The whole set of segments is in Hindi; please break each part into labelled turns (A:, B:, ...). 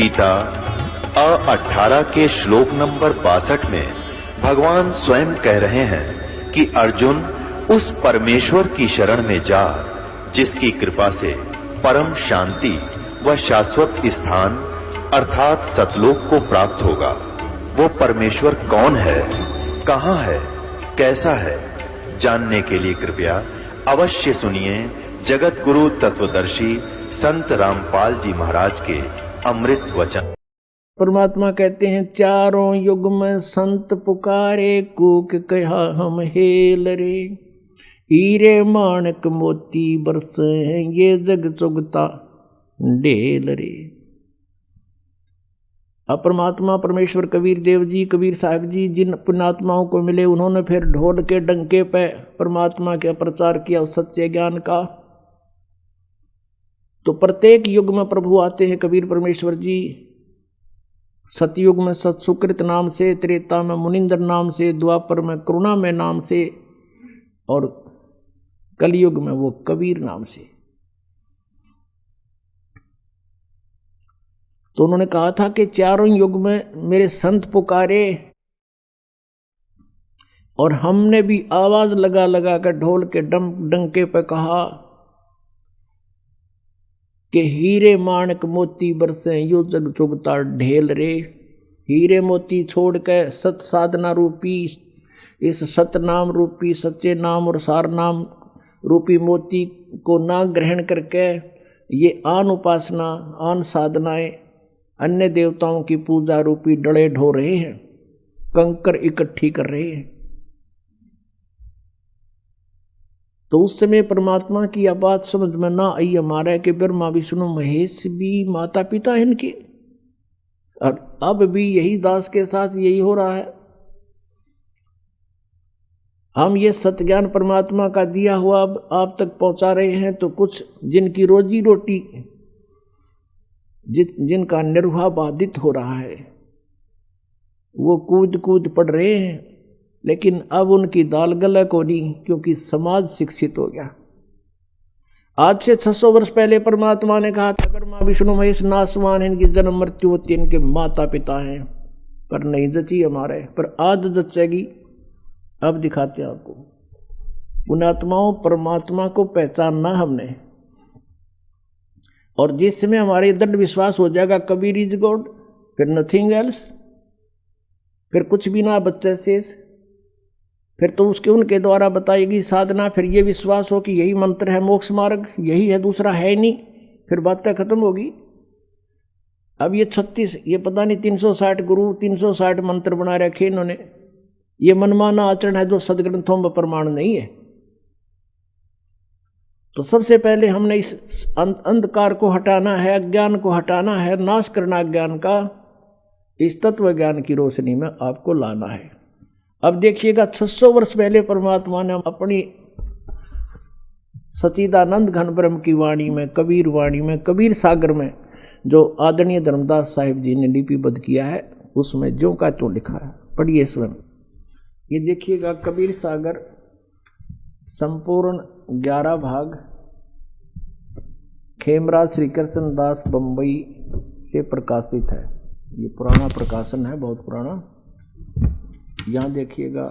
A: गीता 18 के श्लोक नंबर 62 में भगवान स्वयं कह रहे हैं कि अर्जुन उस परमेश्वर की शरण में जा जिसकी कृपा से परम शांति व शाश्वत स्थान अर्थात सतलोक को प्राप्त होगा। वो परमेश्वर कौन है, कहां है, कैसा है, जानने के लिए कृपया अवश्य सुनिए जगत गुरु तत्वदर्शी संत रामपाल जी महाराज के अमृत वचन।
B: परमात्मा कहते हैं चारों युग में संत पुकारे, कूक कहा हम हेल रे। हीरे माणक मोती बरसे हैं, ये जग चुगता ढेल रे। अब परमात्मा परमेश्वर कबीर देव जी, कबीर साहब जी जिन पुण्यात्माओं को मिले, उन्होंने फिर ढोल के डंके पे परमात्मा के प्रचार किया उस सच्चे ज्ञान का। तो प्रत्येक युग में प्रभु आते हैं कबीर परमेश्वर जी। सतयुग में सत्सुकृत नाम से, त्रेता में मुनिंदर नाम से, द्वापर में करुणा में नाम से, और कलयुग में वो कबीर नाम से। तो उन्होंने कहा था कि चारों युग में मेरे संत पुकारे, और हमने भी आवाज लगा लगा कर ढोल के डंके पे कहा कि हीरे माणक मोती बरसे यो जग चुगता ढेल रे। हीरे मोती छोड़ के सत साधना रूपी इस सतनाम रूपी सच्चे नाम और सार नाम रूपी मोती को ना ग्रहण करके ये आन उपासना, आन साधनाएं, अन्य देवताओं की पूजा रूपी डड़े ढो रहे हैं, कंकर इकट्ठी कर रहे हैं। तो उस समय परमात्मा की यह बात समझ में ना आई हमारे कि ब्रह्मा विष्णु महेश भी माता पिता हैं इनके, और अब भी यही दास के साथ यही हो रहा है। हम ये सत्य ज्ञान परमात्मा का दिया हुआ अब आप तक पहुंचा रहे हैं, तो कुछ जिनकी रोजी रोटी, जिनका निर्वाह बाधित हो रहा है, वो कूद कूद पड़ रहे हैं, लेकिन अब उनकी दाल गले को नहीं, क्योंकि समाज शिक्षित हो गया। आज से 600 वर्ष पहले परमात्मा ने कहा था ब्रह्मा विष्णु महेश नासवान है, इनकी जन्म मृत्यु होती है, इनके माता पिता हैं, पर नहीं जची हमारे, पर आज जचेगी। अब दिखाते हैं आपको। पुण्यात्माओं, परमात्मा को पहचानना हमने, और जिस समय हमारे दृढ़ विश्वास हो जाएगा कबीर इज गॉड, फिर नथिंग एल्स, फिर कुछ भी ना बच्चे शेष, फिर तो उसके उनके द्वारा बताएगी साधना, फिर ये विश्वास हो कि यही मंत्र है मोक्ष मार्ग, यही है, दूसरा है नहीं, फिर बातें खत्म होगी। अब ये 36, ये पता नहीं 360 गुरु, 360 मंत्र बना रखे इन्होंने। ये मनमाना आचरण है जो सदग्रंथों में प्रमाण नहीं है। तो सबसे पहले हमने इस अंधकार को हटाना है, अज्ञान को हटाना है, नाश करना अज्ञान का, इस तत्व ज्ञान की रोशनी में आपको लाना है। अब देखिएगा 600 वर्ष पहले परमात्मा ने अपनी सच्चिदानंद घन ब्रह्म की वाणी में, कबीर वाणी में, कबीर सागर में, जो आदरणीय धर्मदास साहिब जी ने लिपिबद्ध किया है, उसमें जो का तो लिखा है, पढ़िए स्वयं। ये देखिएगा कबीर सागर संपूर्ण 11 भाग, खेमराज श्री कृष्ण दास बम्बई से प्रकाशित है। ये पुराना प्रकाशन है, बहुत पुराना। यहाँ देखिएगा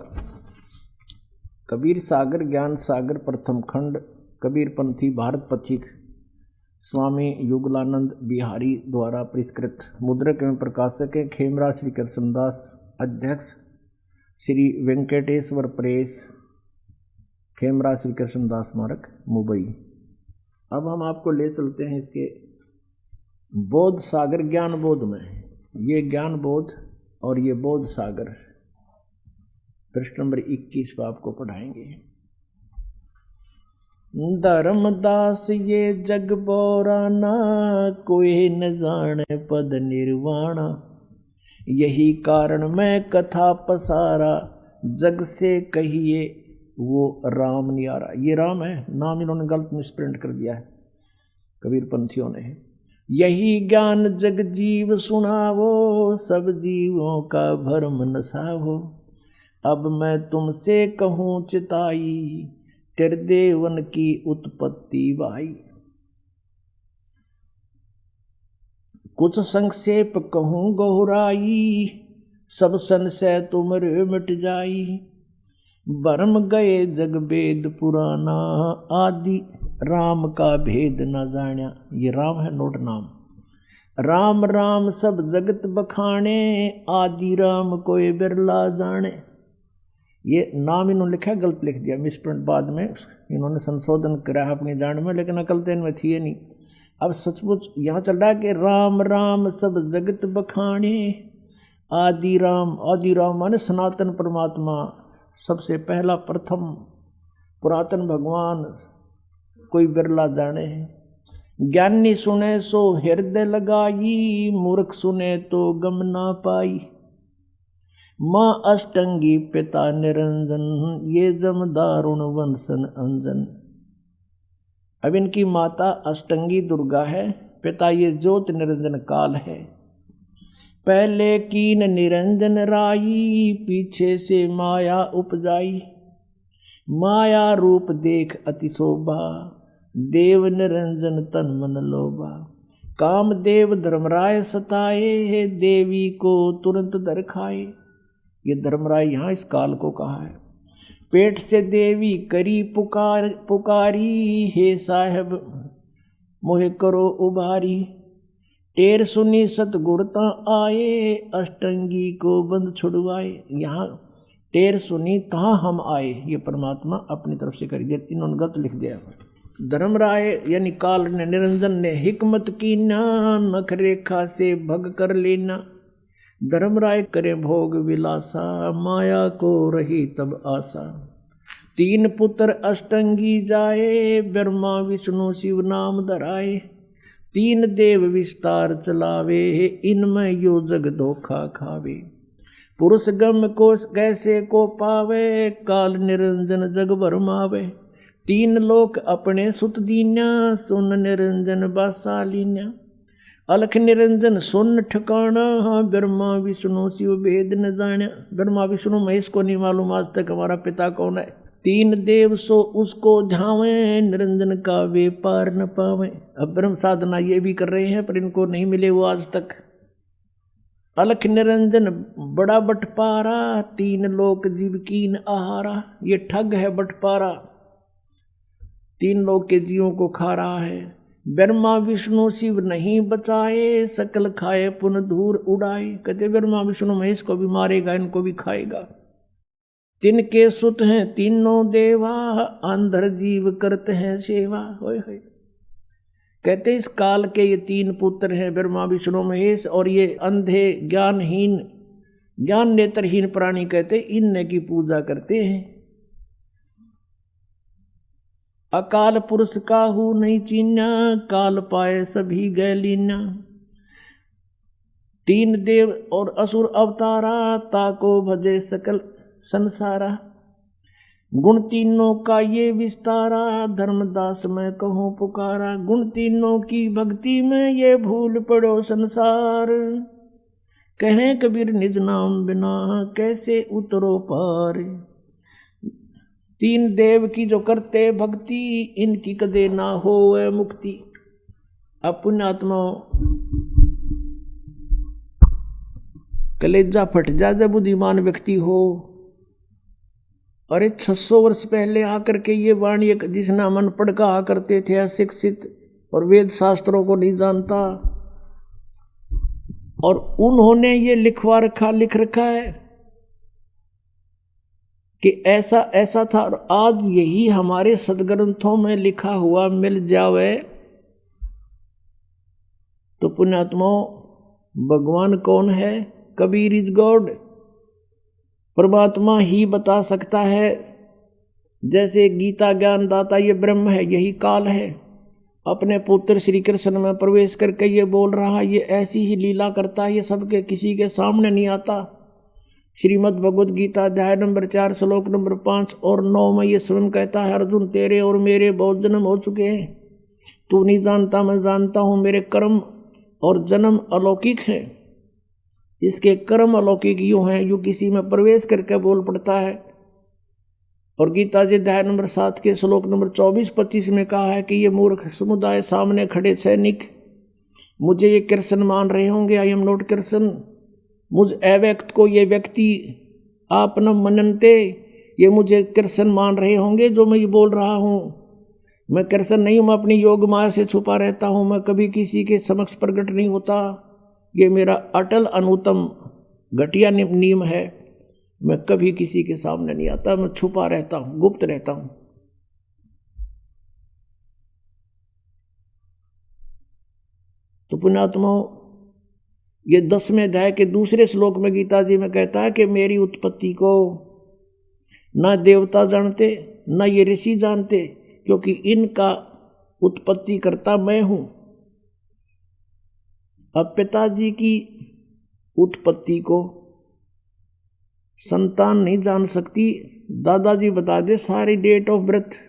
B: कबीर सागर ज्ञान सागर प्रथम खंड, कबीर पंथी भारत पथिक, स्वामी युगलानंद बिहारी द्वारा परिष्कृत, मुद्रक एवं प्रकाशक है खेमराज श्री कृष्णदास, अध्यक्ष श्री वेंकटेश्वर प्रेस, खेमराज श्री कृष्णदास स्मारक मुंबई। अब हम आपको ले चलते हैं इसके बोध सागर ज्ञान बोध में। ये ज्ञान बोध और ये बोध सागर पृष्ठ नंबर 21 पर आपको पढ़ाएंगे। धर्मदास ये जग बोराना, कोई न जाने पद निर्वाणा, यही कारण मैं कथा पसारा, जग से कहिए वो राम नियारा। ये राम है, नाम इन्होंने गलत मिसप्रिंट कर दिया है कबीर पंथियों ने। यही ज्ञान जग जीव सुनावो, सब जीवों का भरम नसावो, अब मैं तुमसे कहूँ चिताई, त्रिदेवन की उत्पत्ति भाई। कुछ संक्षेप कहूँ गहुराई, सब संशय तुमरे मिट जाई। भरम गए जग वेद पुराना, आदि राम का भेद न जान्या। ये राम है नोट नाम। राम राम सब जगत बखाने, आदि राम कोई बिरला जाने। ये नाम इन्होंने लिखा है, गलत लिख दिया, मिसप्रिंट बाद में इन्होंने संशोधन करा अपनी जान में, लेकिन अकल तो इनमें थी नहीं। अब सचमुच यहाँ चल रहा है कि राम राम सब जगत बखाने, आदि राम माने सनातन परमात्मा, सबसे पहला प्रथम पुरातन भगवान कोई बिरला जाने। ज्ञानी सुने सो हृदय लगाई, मूर्ख सुने तो गम ना पाई। माँ अष्टंगी पिता निरंजन, ये जम दारुण वंशन अंजन। अब इनकी माता अष्टंगी दुर्गा है, पिता ये ज्योत निरंजन काल है। पहले कीन निरंजन राई, पीछे से माया उपजाई। माया रूप देख अति शोभा, देव निरंजन तन मन लोभा। काम देव धर्मराय सताए, देवी को तुरंत दर खाए। ये धर्मराय यहाँ इस काल को कहा है। पेट से देवी करी पुकारी, हे साहब मोहे करो उबारी। टेर सुनी सतगुरता आए, अष्टंगी को बंद छुड़वाए। यहाँ टेर सुनी कहाँ हम आए, ये परमात्मा अपनी तरफ से कर दिया, इन्होंने गलत लिख दिया। धर्मराय यानी काल ने निरंजन ने हिकमत की ना, नख रेखा से भग कर लेना। धर्मराय करे भोग विलासा, माया को रही तब आशा। तीन पुत्र अष्टंगी जाए, ब्रह्मा विष्णु शिव नाम धराए। तीन देव विस्तार चलावे, इनमें यो जग धोखा खावे। पुरुष गम को कैसे को पावे, काल निरंजन जग भरमावे। तीन लोक अपने सुत दीन्या, सुन निरंजन बासालीन्या। अलख निरंजन सुन ठिकाना, ब्रह्मा विष्णु शिव भेद न जान्या। ब्रह्मा विष्णु महेश को नहीं मालूम आज तक हमारा पिता कौन है। तीन देव सो उसको ध्यावे, निरंजन का वे पार न पावे। अब ब्रह्म साधना ये भी कर रहे हैं पर इनको नहीं मिले वो आज तक। अलख निरंजन बड़ा बटपारा, तीन लोक जीव कीन आहारा। ये ठग है बटपारा, तीन लोक के जीवों को खा रहा है। ब्रह्मा विष्णु शिव नहीं बचाए, सकल खाए पुन धूर उड़ाए। कहते ब्रह्मा विष्णु महेश को भी मारेगा, इनको भी खाएगा। तिनके सुत हैं तीनों देवा, अंधर जीव करते हैं सेवा। होय होय। कहते इस काल के ये तीन पुत्र हैं ब्रह्मा विष्णु महेश, और ये अंधे ज्ञानहीन ज्ञान नेत्रहीन प्राणी कहते इन की पूजा करते हैं। अकाल पुरुष काहू नहीं चीन्या, काल पाए सभी गए लीन्या। तीन देव और असुर अवतारा, ताको भजे सकल संसारा। गुण तीनों का ये विस्तारा, धर्मदास मैं कहूँ पुकारा। गुण तीनों की भक्ति में ये भूल पड़ो संसार, कहें कबीर निज नाम बिना कैसे उतरो पार। तीन देव की जो करते भक्ति, इनकी कदे ना हो मुक्ति। अब पुण्यात्मा कलेजा फट जा जब बुद्धिमान व्यक्ति हो। अरे 600 वर्ष पहले आकर के ये वाणी जिसना मन पढ़ कहा करते थे अशिक्षित और वेद शास्त्रों को नहीं जानता, और उन्होंने ये लिख रखा है कि ऐसा ऐसा था, और आज यही हमारे सदग्रंथों में लिखा हुआ मिल जावे तो पुण्यात्माओं भगवान कौन है? कबीर इज गॉड, परमात्मा ही बता सकता है। जैसे गीता ज्ञान दाता ये ब्रह्म है, यही काल है, अपने पुत्र श्री कृष्ण में प्रवेश करके ये बोल रहा, ये ऐसी ही लीला करता है, ये सबके किसी के सामने नहीं आता। श्रीमद् भगवद गीता अध्याय नंबर 4 श्लोक नंबर 5 और 9 में ये स्वयं कहता है, अर्जुन तेरे और मेरे बहुत जन्म हो चुके हैं, तू नहीं जानता मैं जानता हूँ। मेरे कर्म और जन्म अलौकिक है, इसके कर्म अलौकिक यूँ हैं यूँ किसी में प्रवेश करके बोल पड़ता है। और गीता जी अध्याय नंबर 7 के श्लोक नंबर 24-25 में कहा है कि ये मूर्ख समुदाय सामने खड़े सैनिक मुझे ये कृष्ण मान रहे होंगे, आई एम नॉट कृष्ण। मुझ अव्यक्त को ये व्यक्ति आप न मननते, ये मुझे कृष्ण मान रहे होंगे जो मैं ये बोल रहा हूँ। मैं कृष्ण नहीं हूँ, मैं अपनी योग माया से छुपा रहता हूँ, मैं कभी किसी के समक्ष प्रकट नहीं होता। ये मेरा अटल अनुतम घटिया नियम है, मैं कभी किसी के सामने नहीं आता, मैं छुपा रहता हूँ, गुप्त रहता हूँ। तो पुण्यात्माओं, ये 10वें अध्याय के दूसरे श्लोक में गीता जी में कहता है कि मेरी उत्पत्ति को न देवता जानते न ये ऋषि जानते, क्योंकि इनका उत्पत्ति करता मैं हूं। अब पिताजी की उत्पत्ति को संतान नहीं जान सकती, दादाजी बता दे सारी डेट ऑफ बर्थ।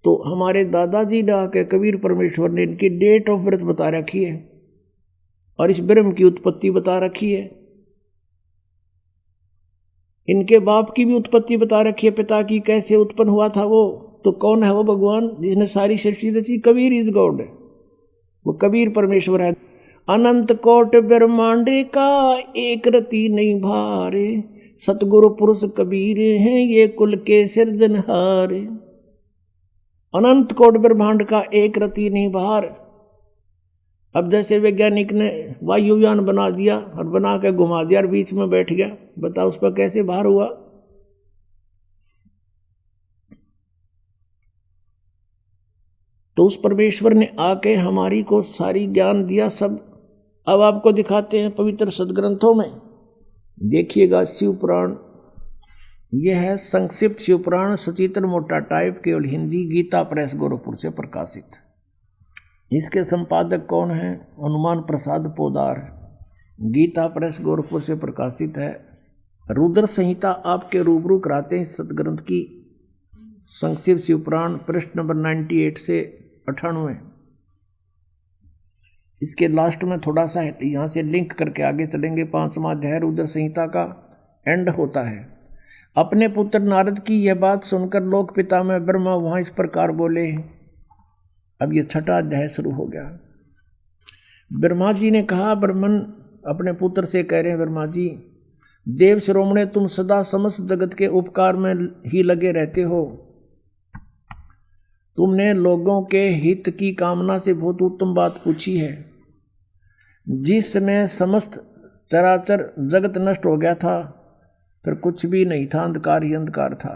B: तो हमारे दादाजी ने आके कबीर परमेश्वर ने इनकी डेट ऑफ बर्थ बता रखी है और इस ब्रह्म की उत्पत्ति बता रखी है। इनके बाप की भी उत्पत्ति बता रखी है, पिता की कैसे उत्पन्न हुआ था वो। तो कौन है वो भगवान जिसने सारी सृष्टि रची? कबीर इज गॉड, वो कबीर परमेश्वर है। अनंत कोट ब्रह्मांड का एक रति नहीं भारे, सतगुरु पुरुष कबीर हैं ये कुल के सिरजनहार। अनंत कोट ब्रह्मांड का एक रति नहीं भार। अब जैसे वैज्ञानिक ने वायुयान बना दिया और बना के घुमा दिया और बीच में बैठ गया, बताओ उस पर कैसे भार हुआ? तो उस परमेश्वर ने आके हमारी को सारी ज्ञान दिया सब। अब आपको दिखाते हैं पवित्र सदग्रंथों में, देखिएगा शिव पुराण, यह है संक्षिप्त शिव पुराण, सचित्र मोटा टाइप, केवल हिंदी, गीता प्रेस गोरखपुर से प्रकाशित। इसके संपादक कौन है? हनुमान प्रसाद पोदार, गीता प्रेस गोरखपुर से प्रकाशित है। रुद्र संहिता आपके रूबरू कराते हैं सदग्रंथ की, संक्षिप्त शिव पुराण, पृष्ठ नंबर 98 से 98। इसके लास्ट में थोड़ा सा यहाँ से लिंक करके आगे चलेंगे। 5वां अध्याय रुद्र संहिता का एंड होता है। अपने पुत्र नारद की यह बात सुनकर लोक पिता में ब्रह्मा वहाँ इस प्रकार बोले। अब ये 6वां अध्याय शुरू हो गया। ब्रह्मा जी ने कहा, ब्रह्मन अपने पुत्र से कह रहे हैं, ब्रह्मा जी देव शिरोमणे, तुम सदा समस्त जगत के उपकार में ही लगे रहते हो। तुमने लोगों के हित की कामना से बहुत उत्तम बात पूछी है। जिस समय समस्त चराचर जगत नष्ट हो गया था, फिर कुछ भी नहीं था, अंधकार ही अंधकार था।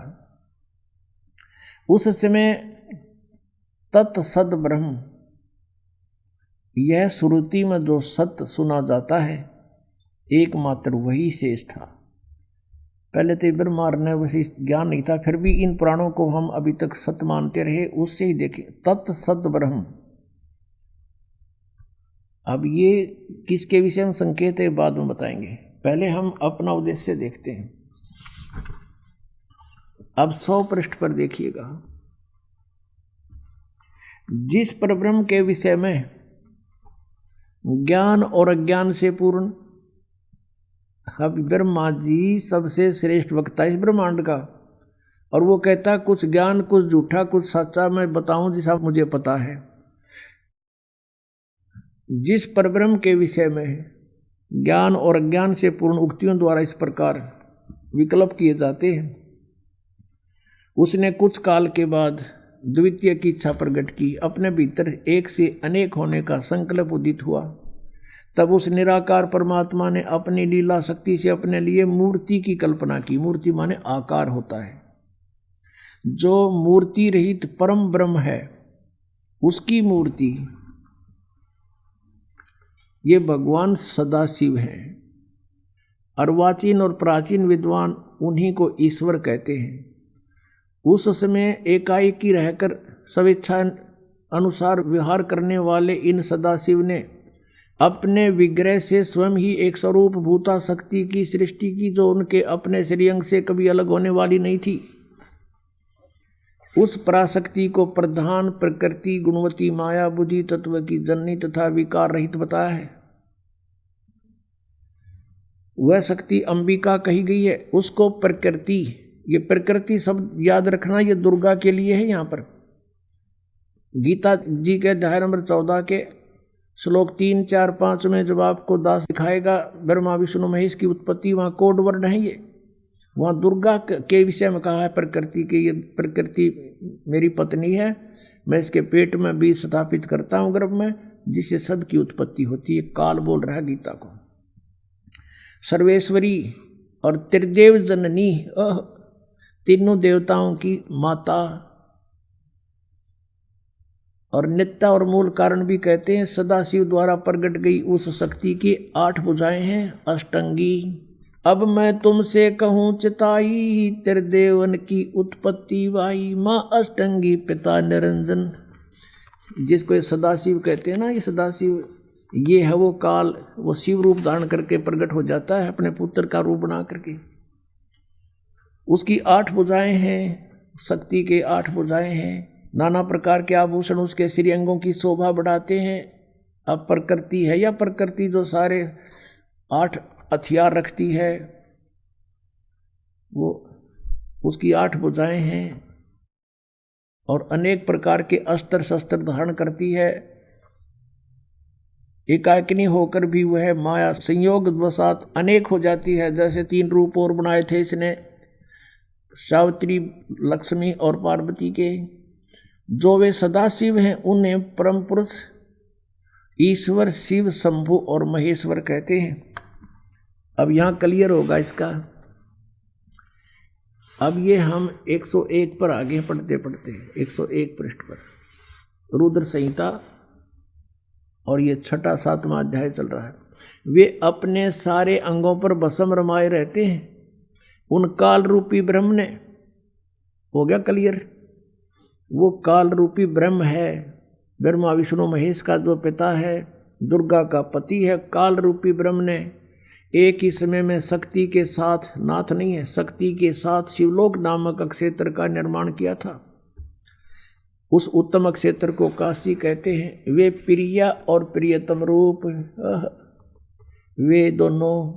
B: उस समय तत्सद ब्रह्म, यह श्रुति में जो सत्य सुना जाता है एकमात्र वही शेष था। पहले तो ब्रह्मा ने वैसे ज्ञान नहीं था, फिर भी इन पुराणों को हम अभी तक सत्य मानते रहे, उससे ही देखें तत्सद ब्रह्म। अब ये किसके विषय में संकेत है बाद में बताएंगे, पहले हम अपना उद्देश्य देखते हैं। अब 100 पृष्ठ पर देखिएगा। जिस परब्रह्म के विषय में ज्ञान और अज्ञान से पूर्ण, अब ब्रह्मा जी सबसे श्रेष्ठ वक्ता इस ब्रह्मांड का, और वो कहता कुछ ज्ञान कुछ झूठा कुछ सच्चा मैं बताऊं जैसा मुझे पता है। जिस परब्रह्म के विषय में ज्ञान और अज्ञान से पूर्ण उक्तियों द्वारा इस प्रकार विकल्प किए जाते हैं, उसने कुछ काल के बाद द्वितीय की इच्छा प्रकट की, अपने भीतर एक से अनेक होने का संकल्प उदित हुआ। तब उस निराकार परमात्मा ने अपनी लीला शक्ति से अपने लिए मूर्ति की कल्पना की। मूर्ति माने आकार होता है। जो मूर्ति रहित परम ब्रह्म है उसकी मूर्ति, ये भगवान सदाशिव हैं। अर्वाचीन और प्राचीन विद्वान उन्हीं को ईश्वर कहते हैं। उस समय एकाएकी रहकर स्वेच्छा अनुसार व्यवहार करने वाले इन सदाशिव ने अपने विग्रह से स्वयं ही एक स्वरूप भूता शक्ति की सृष्टि की, जो उनके अपने श्रीअंग से कभी अलग होने वाली नहीं थी। उस पराशक्ति को प्रधान प्रकृति गुणवती माया बुद्धि तत्व की जननी तथा विकार रहित बताया है। वह शक्ति अंबिका कही गई है। उसको प्रकृति, ये प्रकृति शब्द याद रखना, ये दुर्गा के लिए है। यहाँ पर गीता जी के अध्याय नंबर 14 के श्लोक 3, 4, 5 में जब आपको दास दिखाएगा ब्रह्मा विष्णु महेश की उत्पत्ति, वहाँ कोड वर्ण है ये। वहाँ दुर्गा के विषय में कहा है प्रकृति के, ये प्रकृति मेरी पत्नी है, मैं इसके पेट में बीज स्थापित करता हूँ गर्भ में, जिससे सबकी उत्पत्ति होती है। काल बोल रहा है गीता को। सर्वेश्वरी और त्रिदेव जननी, तीनों देवताओं की माता, और नित्या और मूल कारण भी कहते हैं। सदाशिव द्वारा प्रकट गई उस शक्ति की 8 भुजाएं हैं, अष्टंगी। अब मैं तुमसे कहूँ चिताई, त्रिदेवन की उत्पत्ति वाई, माँ अष्टंगी पिता निरंजन। जिसको ये सदाशिव कहते हैं ना, ये सदाशिव ये है वो काल, वो शिव रूप धारण करके प्रकट हो जाता है अपने पुत्र का रूप बना करके। उसकी 8 भुजाएं हैं, शक्ति के 8 भुजाएं हैं। नाना प्रकार के आभूषण उसके श्री अंगों की शोभा बढ़ाते हैं। अब प्रकृति है या प्रकृति जो सारे 8 हथियार रखती है, वो उसकी 8 भुजाएं हैं और अनेक प्रकार के अस्त्र शस्त्र धारण करती है। एकाकिनी होकर भी वह माया संयोग वसात अनेक हो जाती है। जैसे 3 रूप और बनाए थे इसने, सावित्री, लक्ष्मी और पार्वती के। जो वे सदाशिव हैं उन्हें परम पुरुष ईश्वर, शिव, शंभु और महेश्वर कहते हैं। अब यहाँ क्लियर होगा इसका। अब ये हम 101 पर आगे पढ़ते पढ़ते 101 पृष्ठ पर रुद्र संहिता, और ये 6, 7वां अध्याय चल रहा है। वे अपने सारे अंगों पर भस्म रमाए रहते हैं। उन काल रूपी ब्रह्म ने, हो गया क्लियर, वो काल रूपी ब्रह्म है, ब्रह्मा विष्णु महेश का जो पिता है, दुर्गा का पति है। काल रूपी ब्रह्म ने एक ही समय में शक्ति के साथ, नाथ नहीं है, शक्ति के साथ शिवलोक नामक क्षेत्र का निर्माण किया था। उस उत्तम क्षेत्र को काशी कहते हैं। वे प्रिया और प्रियतम रूप, वे दोनों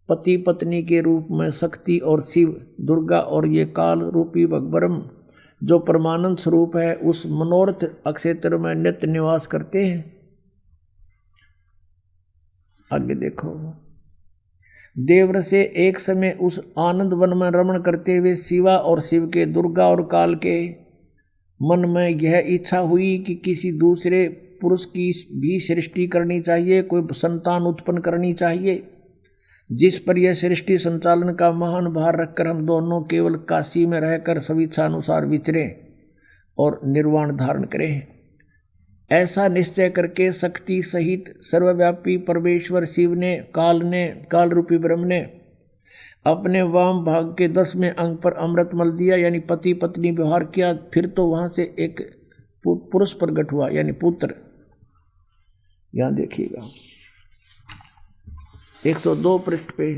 B: पति पत्नी के रूप में शक्ति और शिव, दुर्गा और ये काल रूपी ब्रह्म जो परमानंद स्वरूप है, उस मनोरथ क्षेत्र में नित्य निवास करते हैं। आगे देखो, देवर से एक समय उस आनंद वन में रमण करते हुए शिवा और शिव के, दुर्गा और काल के मन में यह इच्छा हुई कि किसी दूसरे पुरुष की भी सृष्टि करनी चाहिए, कोई संतान उत्पन्न करनी चाहिए। जिस पर यह सृष्टि संचालन का महान भार रखकर हम दोनों केवल काशी में रहकर स्वेच्छानुसार विचरें और निर्वाण धारण करें। ऐसा निश्चय करके शक्ति सहित सर्वव्यापी परमेश्वर शिव ने, काल रूपी ब्रह्म ने अपने वाम भाग के 10वें अंग पर अमृत मल दिया, यानी पति पत्नी व्यवहार किया। फिर तो वहां से एक पुरुष प्रकट हुआ, यानी पुत्र। यहां देखिएगा 102 पृष्ठ पे।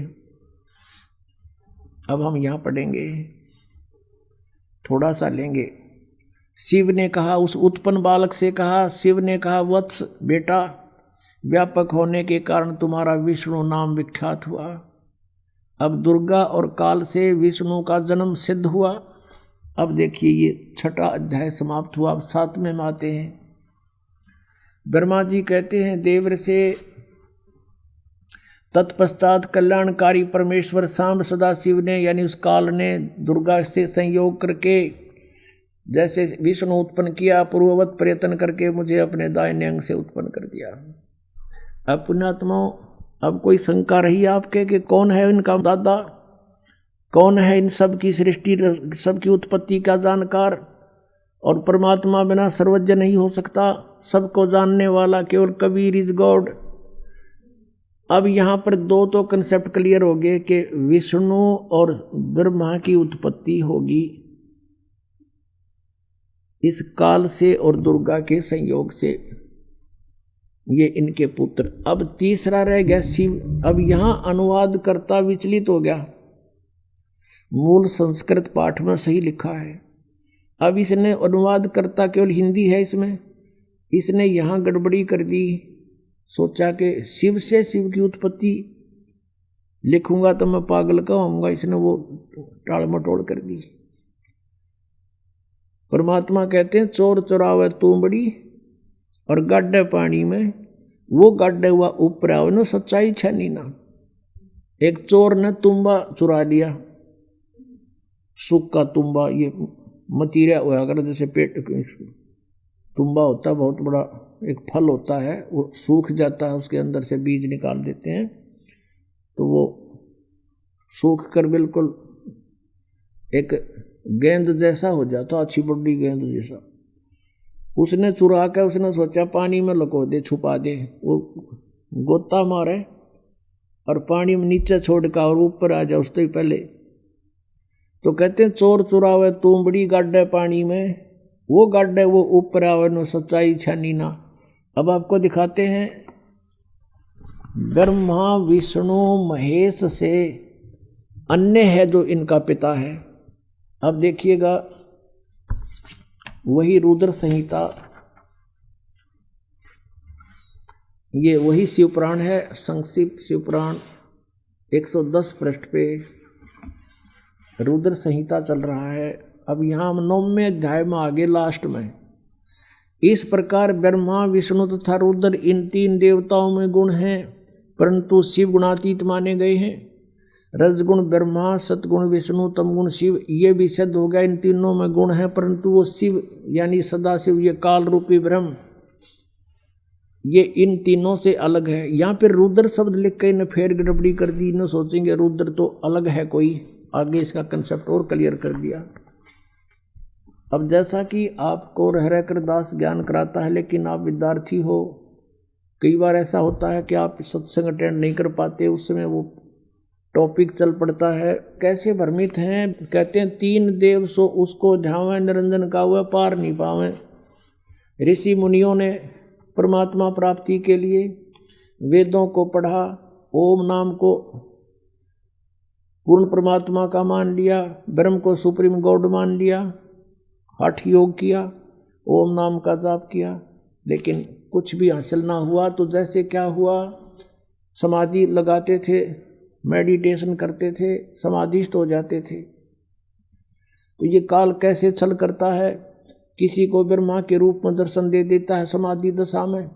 B: अब हम यहां पढ़ेंगे, थोड़ा सा लेंगे। शिव ने कहा, उस उत्पन्न बालक से कहा, शिव ने कहा, वत्स बेटा, व्यापक होने के कारण तुम्हारा विष्णु नाम विख्यात हुआ। अब दुर्गा और काल से विष्णु का जन्म सिद्ध हुआ। अब देखिए ये 6वां अध्याय समाप्त हुआ। अब 7वें में आते हैं। ब्रह्मा जी कहते हैं देवर से, तत्पश्चात कल्याणकारी परमेश्वर सांब सदाशिव ने, यानी उस काल ने दुर्गा से संयोग करके जैसे विष्णु उत्पन्न किया, पूर्ववत प्रयत्न करके मुझे अपने दाहिने अंग से उत्पन्न कर दिया। अब पुण्यात्माओं, अब कोई शंका रही आपके कि कौन है इनका दादा, कौन है इन सब की सृष्टि, सबकी उत्पत्ति का जानकार? और परमात्मा बिना सर्वज्ञ नहीं हो सकता, सबको जानने वाला केवल कबीर इज गॉड। अब यहाँ पर 2 तो कंसेप्ट क्लियर हो गए कि विष्णु और ब्रह्मा की उत्पत्ति होगी इस काल से और दुर्गा के संयोग से, ये इनके पुत्र। अब तीसरा रह गया शिव। अब यहाँ अनुवाद करता विचलित हो गया। मूल संस्कृत पाठ में सही लिखा है, अब इसने अनुवाद करता केवल हिंदी है इसमें, इसने यहाँ गड़बड़ी कर दी। सोचा कि शिव से शिव की उत्पत्ति लिखूंगा तो मैं पागल का होऊंगा, इसने वो टाल मटोल कर दी। परमात्मा कहते हैं, चोर चुरावे तू बड़ी और गड्ढे पानी में वो गाड्डे हुआ ऊपर आओ न सच्चाई छनी ना। एक चोर ने तुम्बा चुरा लिया, सुख का तुम्बा, ये मतीरा हुआ अगर जैसे पेट तुम्बा होता है, बहुत बड़ा एक फल होता है, वो सूख जाता है, उसके अंदर से बीज निकाल देते हैं तो वो सूख कर बिल्कुल एक गेंद जैसा हो जाता, अच्छी बड़ी गेंद जैसा। उसने चुरा कर उसने सोचा पानी में लुको दे, छुपा दे, वो गोता मारे और पानी में नीचे छोड़ का और ऊपर आ जाए उससे ही पहले। तो कहते हैं चोर चुरावे तुमबड़ी गाड्डे पानी में, वो गाड्डे वो ऊपर आवे न सच्चाई छानी ना। अब आपको दिखाते हैं ब्रह्मा विष्णु महेश से अन्य है जो इनका पिता है। अब देखिएगा वही रुद्र संहिता, ये वही शिवपुराण है, संक्षिप्त शिवपुराण 110 पृष्ठ पे रुद्र संहिता चल रहा है। अब यहाँ हम 9वें अध्याय में आगे लास्ट में, इस प्रकार ब्रह्मा विष्णु तथा रुद्र इन 3 देवताओं में गुण हैं, परंतु शिव गुणातीत माने गए हैं। रजगुण ब्रह्मा, सतगुण विष्णु, तमगुण शिव, ये भी सिद्ध हो गया इन तीनों में गुण है, परंतु वो शिव यानी सदाशिव, ये काल रूपी ब्रह्म, ये इन तीनों से अलग है। यहाँ पर रुद्र शब्द लिख के इन्हें फेर गड़बड़ी कर दी, इन्हें सोचेंगे रुद्र तो अलग है कोई, आगे इसका कंसेप्ट और क्लियर कर दिया। अब जैसा कि आपको रह रह कर दास ज्ञान कराता है, लेकिन आप विद्यार्थी हो, कई बार ऐसा होता है कि आप सत्संग अटेंड नहीं कर पाते, उस समय वो टॉपिक चल पड़ता है। कैसे भ्रमित हैं, कहते हैं 3 देव सो उसको ध्यावे, निरंजन का हुआ पार नहीं पावे। ऋषि मुनियों ने परमात्मा प्राप्ति के लिए वेदों को पढ़ा, ओम नाम को पूर्ण परमात्मा का मान लिया, ब्रह्म को सुप्रीम गॉड मान लिया, हठ योग किया, ओम नाम का जाप किया, लेकिन कुछ भी हासिल ना हुआ। तो जैसे क्या हुआ, समाधि लगाते थे, मेडिटेशन करते थे, समाधिस्थ हो जाते थे। तो ये काल कैसे छल करता है, किसी को ब्रह्मा के रूप में दर्शन दे देता है समाधि दशा में,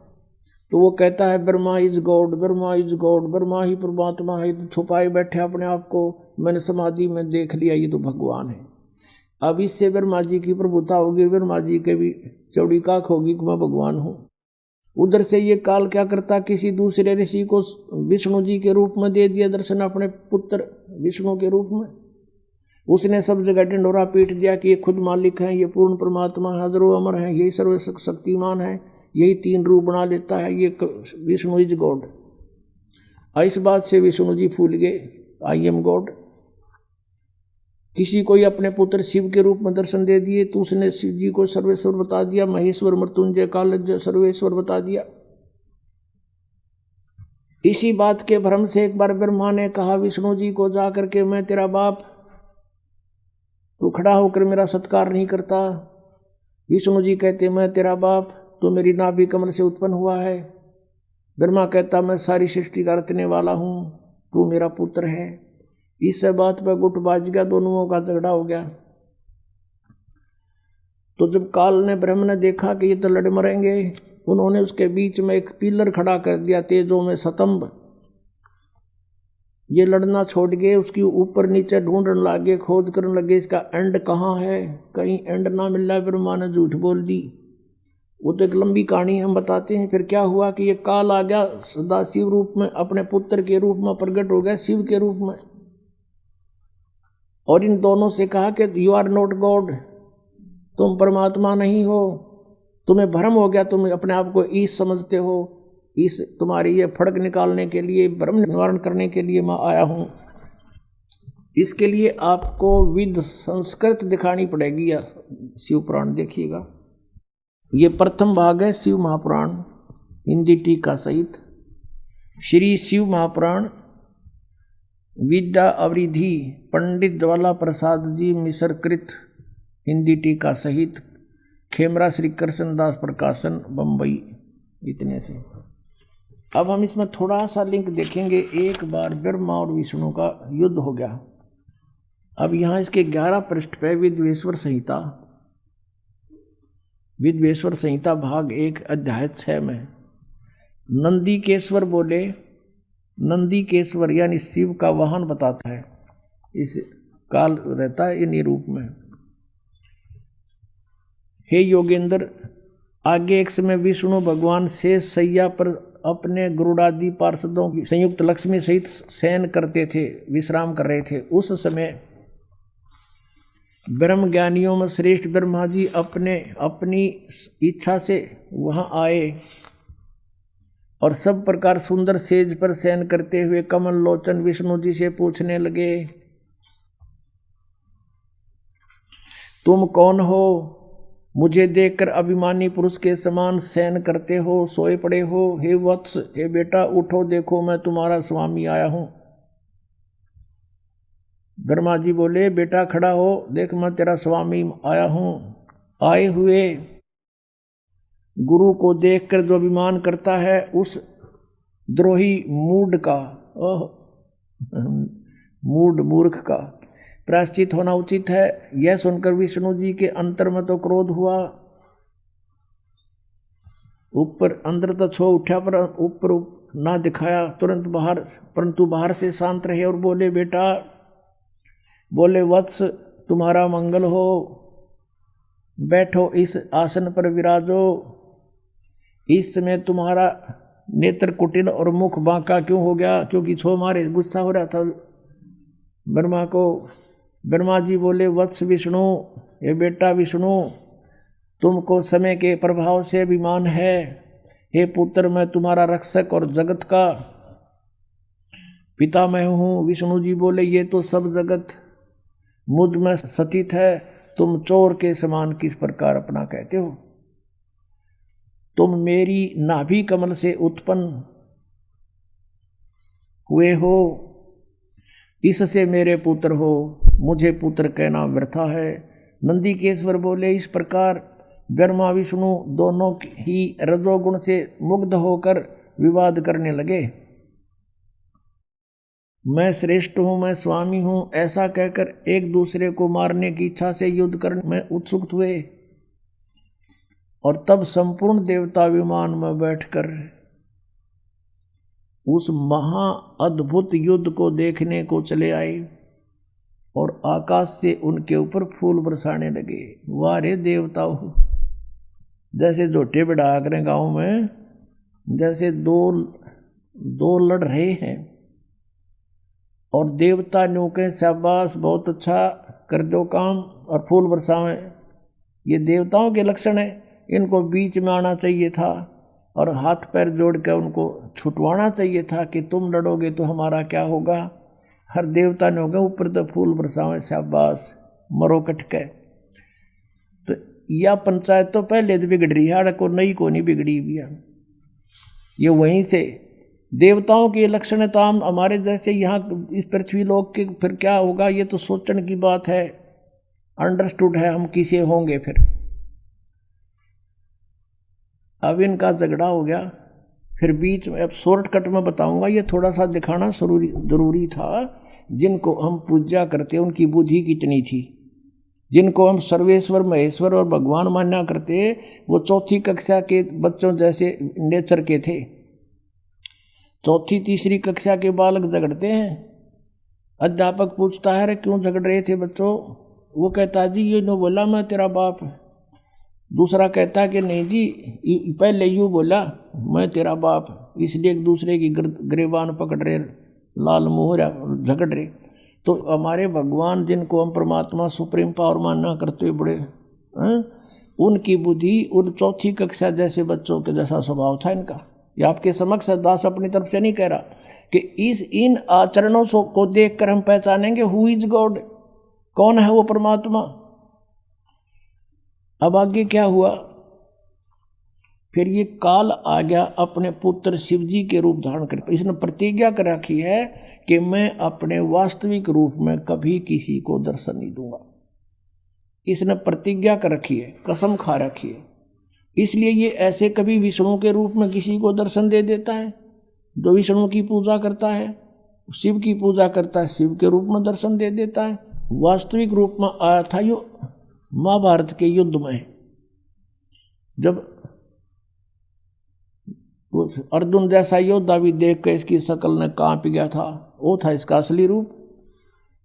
B: तो वो कहता है Brahma is God, Brahma is God, Brahma ही परमात्मा है, तो छुपाए बैठे अपने आप को, मैंने समाधि में देख लिया ये तो भगवान है। अब इससे ब्रह्मा जी की प्रभुता होगी, ब्रह्मा जी के भी चौड़ी काख होगी कि मैं भगवान हूँ। उधर से ये काल क्या करता, किसी दूसरे ऋषि को विष्णु जी के रूप में दे दिया दर्शन, अपने पुत्र विष्णु के रूप में। उसने सब जगह ढिंढोरा पीट दिया कि ये खुद मालिक हैं, ये पूर्ण परमात्मा है, हजारों अमर हैं, यही सर्वशक्तिमान है, यही 3 रूप बना लेता है, ये विष्णु इज गॉड। इस बात से विष्णु जी फूल गए, आई एम गॉड। किसी को ही अपने पुत्र शिव के रूप में दर्शन दे दिए, तो उसने शिव जी को सर्वेश्वर बता दिया, महेश्वर मृत्युंजय कालज्ञ सर्वेश्वर बता दिया। इसी बात के भ्रम से एक बार ब्रह्मा ने कहा विष्णु जी को जा करके, मैं तेरा बाप, तू खड़ा होकर मेरा सत्कार नहीं करता। विष्णु जी कहते मैं तेरा बाप, तो मेरी नाभि कमल से उत्पन्न हुआ है। ब्रह्मा कहता मैं सारी सृष्टि का रचने वाला हूँ, तू मेरा पुत्र है। इस बात पर गुट बाज गया, दोनों का झगड़ा हो गया। तो जब काल ने ब्रह्म ने देखा कि ये तो लड़ मरेंगे, उन्होंने उसके बीच में एक पिलर खड़ा कर दिया, तेजों में स्तंभ। ये लड़ना छोड़ गए, उसकी ऊपर नीचे ढूंढने लगे, खोज करने लगे इसका एंड कहाँ है। कहीं एंड ना मिल रहा, ब्रह्मा ने झूठ बोल दी। वो तो एक लंबी कहानी हम बताते हैं। फिर क्या हुआ कि ये काल आ गया सदाशिव रूप में, अपने पुत्र के रूप में प्रकट हो गया, शिव के रूप में, और इन दोनों से कहा कि यू आर नॉट गॉड, तुम परमात्मा नहीं हो, तुम्हें भ्रम हो गया, तुम अपने आप को ईश समझते हो, इस तुम्हारी ये फड़क निकालने के लिए, भ्रम निवारण करने के लिए मैं आया हूँ। इसके लिए आपको विद संस्कृत दिखानी पड़ेगी। या शिव पुराण देखिएगा, ये प्रथम भाग है शिव महापुराण हिंदी टीका सहित। श्री शिव महापुराण विद्या अवरिधि पंडित ज्वाला प्रसाद जी मिसर कृत हिंदी टीका सहित, खेमरा श्री कृष्ण दास प्रकाशन बम्बई। इतने से अब हम इसमें थोड़ा सा लिंक देखेंगे। एक बार ब्रह्मा और विष्णु का युद्ध हो गया। अब यहाँ इसके 11 पृष्ठ पे विद्वेश्वर संहिता, विद्वेश्वर संहिता भाग 1 अध्याय 6 में नंदीकेश्वर बोले, नंदीकेश्वर यानी शिव का वाहन बताता है, इस काल रहता है इन्हीं रूप में। हे योगेंद्र, आगे एक समय विष्णु भगवान शेष शैया पर अपने गरुड़ादि पार्षदों की संयुक्त लक्ष्मी सहित शयन करते थे, विश्राम कर रहे थे। उस समय ब्रह्म ज्ञानियों में श्रेष्ठ ब्रह्मा जी अपनी इच्छा से वहां आए और सब प्रकार सुंदर सेज पर शयन करते हुए कमल लोचन विष्णु जी से पूछने लगे, तुम कौन हो? मुझे देखकर अभिमानी पुरुष के समान शयन करते हो, सोए पड़े हो। हे वत्स, हे बेटा, उठो, देखो मैं तुम्हारा स्वामी आया हूं। ब्रह्मा जी बोले, बेटा खड़ा हो, देख मैं तेरा स्वामी आया हूं। आए हुए गुरु को देखकर जो अभिमान करता है, उस द्रोही मूर्ख का प्रायश्चित होना उचित है। यह सुनकर विष्णु जी के अंतर में तो क्रोध हुआ, ऊपर अंदर तो छो उठा पर ऊपर ना दिखाया तुरंत बाहर, परंतु बाहर से शांत रहे और बोले, बेटा, बोले वत्स, तुम्हारा मंगल हो, बैठो, इस आसन पर विराजो। इस समय तुम्हारा नेत्र कुटिल और मुख बांका क्यों हो गया? क्योंकि छो मारे गुस्सा हो रहा था ब्रह्मा को। ब्रह्मा जी बोले, वत्स विष्णु, ये बेटा विष्णु, तुमको समय के प्रभाव से अभिमान है। हे पुत्र, मैं तुम्हारा रक्षक और जगत का पिता मैं हूँ। विष्णु जी बोले, ये तो सब जगत मुझ में स्थित है, तुम चोर के समान किस प्रकार अपना कहते हो? तुम मेरी नाभि कमल से उत्पन्न हुए हो, इससे मेरे पुत्र हो, मुझे पुत्र कहना वृथा है। नंदीकेश्वर बोले, इस प्रकार ब्रह्मा विष्णु दोनों ही रजोगुण से मुग्ध होकर विवाद करने लगे। मैं श्रेष्ठ हूँ, मैं स्वामी हूँ, ऐसा कहकर एक दूसरे को मारने की इच्छा से युद्ध करने में उत्सुक हुए। और तब संपूर्ण देवता विमान में बैठकर उस महा अद्भुत युद्ध को देखने को चले आए और आकाश से उनके ऊपर फूल बरसाने लगे। वाह रे देवताओं, जैसे जोटे बढ़ा करें गाँव में, जैसे दो लड़ रहे हैं और देवता न्यू के शाबाश, बहुत अच्छा कर दो काम, और फूल बरसावें। ये देवताओं के लक्षण है। इनको बीच में आना चाहिए था और हाथ पैर जोड़ कर उनको छुटवाना चाहिए था कि तुम लड़ोगे तो हमारा क्या होगा। हर देवता ने होगा ऊपर तो फूल बरसावें, शाबाश, मरो कटके। तो यह पंचायत तो पहले तो बिगड़ रही है, को नई को नहीं बिगड़ी भी है। ये वहीं से देवताओं के लक्षण ताम हमारे जैसे यहाँ इस पृथ्वी लोक के फिर क्या होगा, ये तो सोचने की बात है। अंडरस्टूड है हम किसे होंगे फिर। अब इनका झगड़ा हो गया, फिर बीच में, अब शॉर्टकट में बताऊंगा, ये थोड़ा सा दिखाना जरूरी था। जिनको हम पूजा करते उनकी बुद्धि कितनी थी। जिनको हम सर्वेश्वर महेश्वर और भगवान मान्या करते, वो चौथी कक्षा के बच्चों जैसे नेचर के थे। चौथी तीसरी कक्षा के बालक झगड़ते हैं। अध्यापक पूछता है, अरे क्यों झगड़ रहे थे बच्चों? वो कहता जी, ये नो बोला मैं तेरा बाप। दूसरा कहता कि नहीं जी, पहले यूँ बोला मैं तेरा बाप, इसलिए एक दूसरे की गिरबान पकड़ रहे, लाल मुंह झगड़ रहे। तो हमारे भगवान जिनको हम परमात्मा सुप्रीम पावर मानना करते हुए बड़े उनकी बुद्धि उन चौथी कक्षा जैसे बच्चों के जैसा स्वभाव था इनका। ये आपके समक्ष दास अपनी तरफ से नहीं कह रहा कि इन आचरणों को देखकर हम पहचानेंगे हु इज गॉड, कौन है वो परमात्मा। अब आगे क्या हुआ, फिर ये काल आ गया अपने पुत्र शिव जी के रूप धारण कर। इसने प्रतिज्ञा कर रखी है कि मैं अपने वास्तविक रूप में कभी किसी को दर्शन नहीं दूंगा। इसने प्रतिज्ञा कर रखी है, कसम खा रखी है। इसलिए ये ऐसे कभी विष्णु के रूप में किसी को दर्शन दे देता है। जो विष्णु की पूजा करता है, शिव की पूजा करता है, शिव के रूप में दर्शन दे देता है। वास्तविक रूप में आया था यो महाभारत के युद्ध में, जब उस अर्जुन जैसा योद्धा भी देख के इसकी शक्ल ने कांप गया था, वो था इसका असली रूप।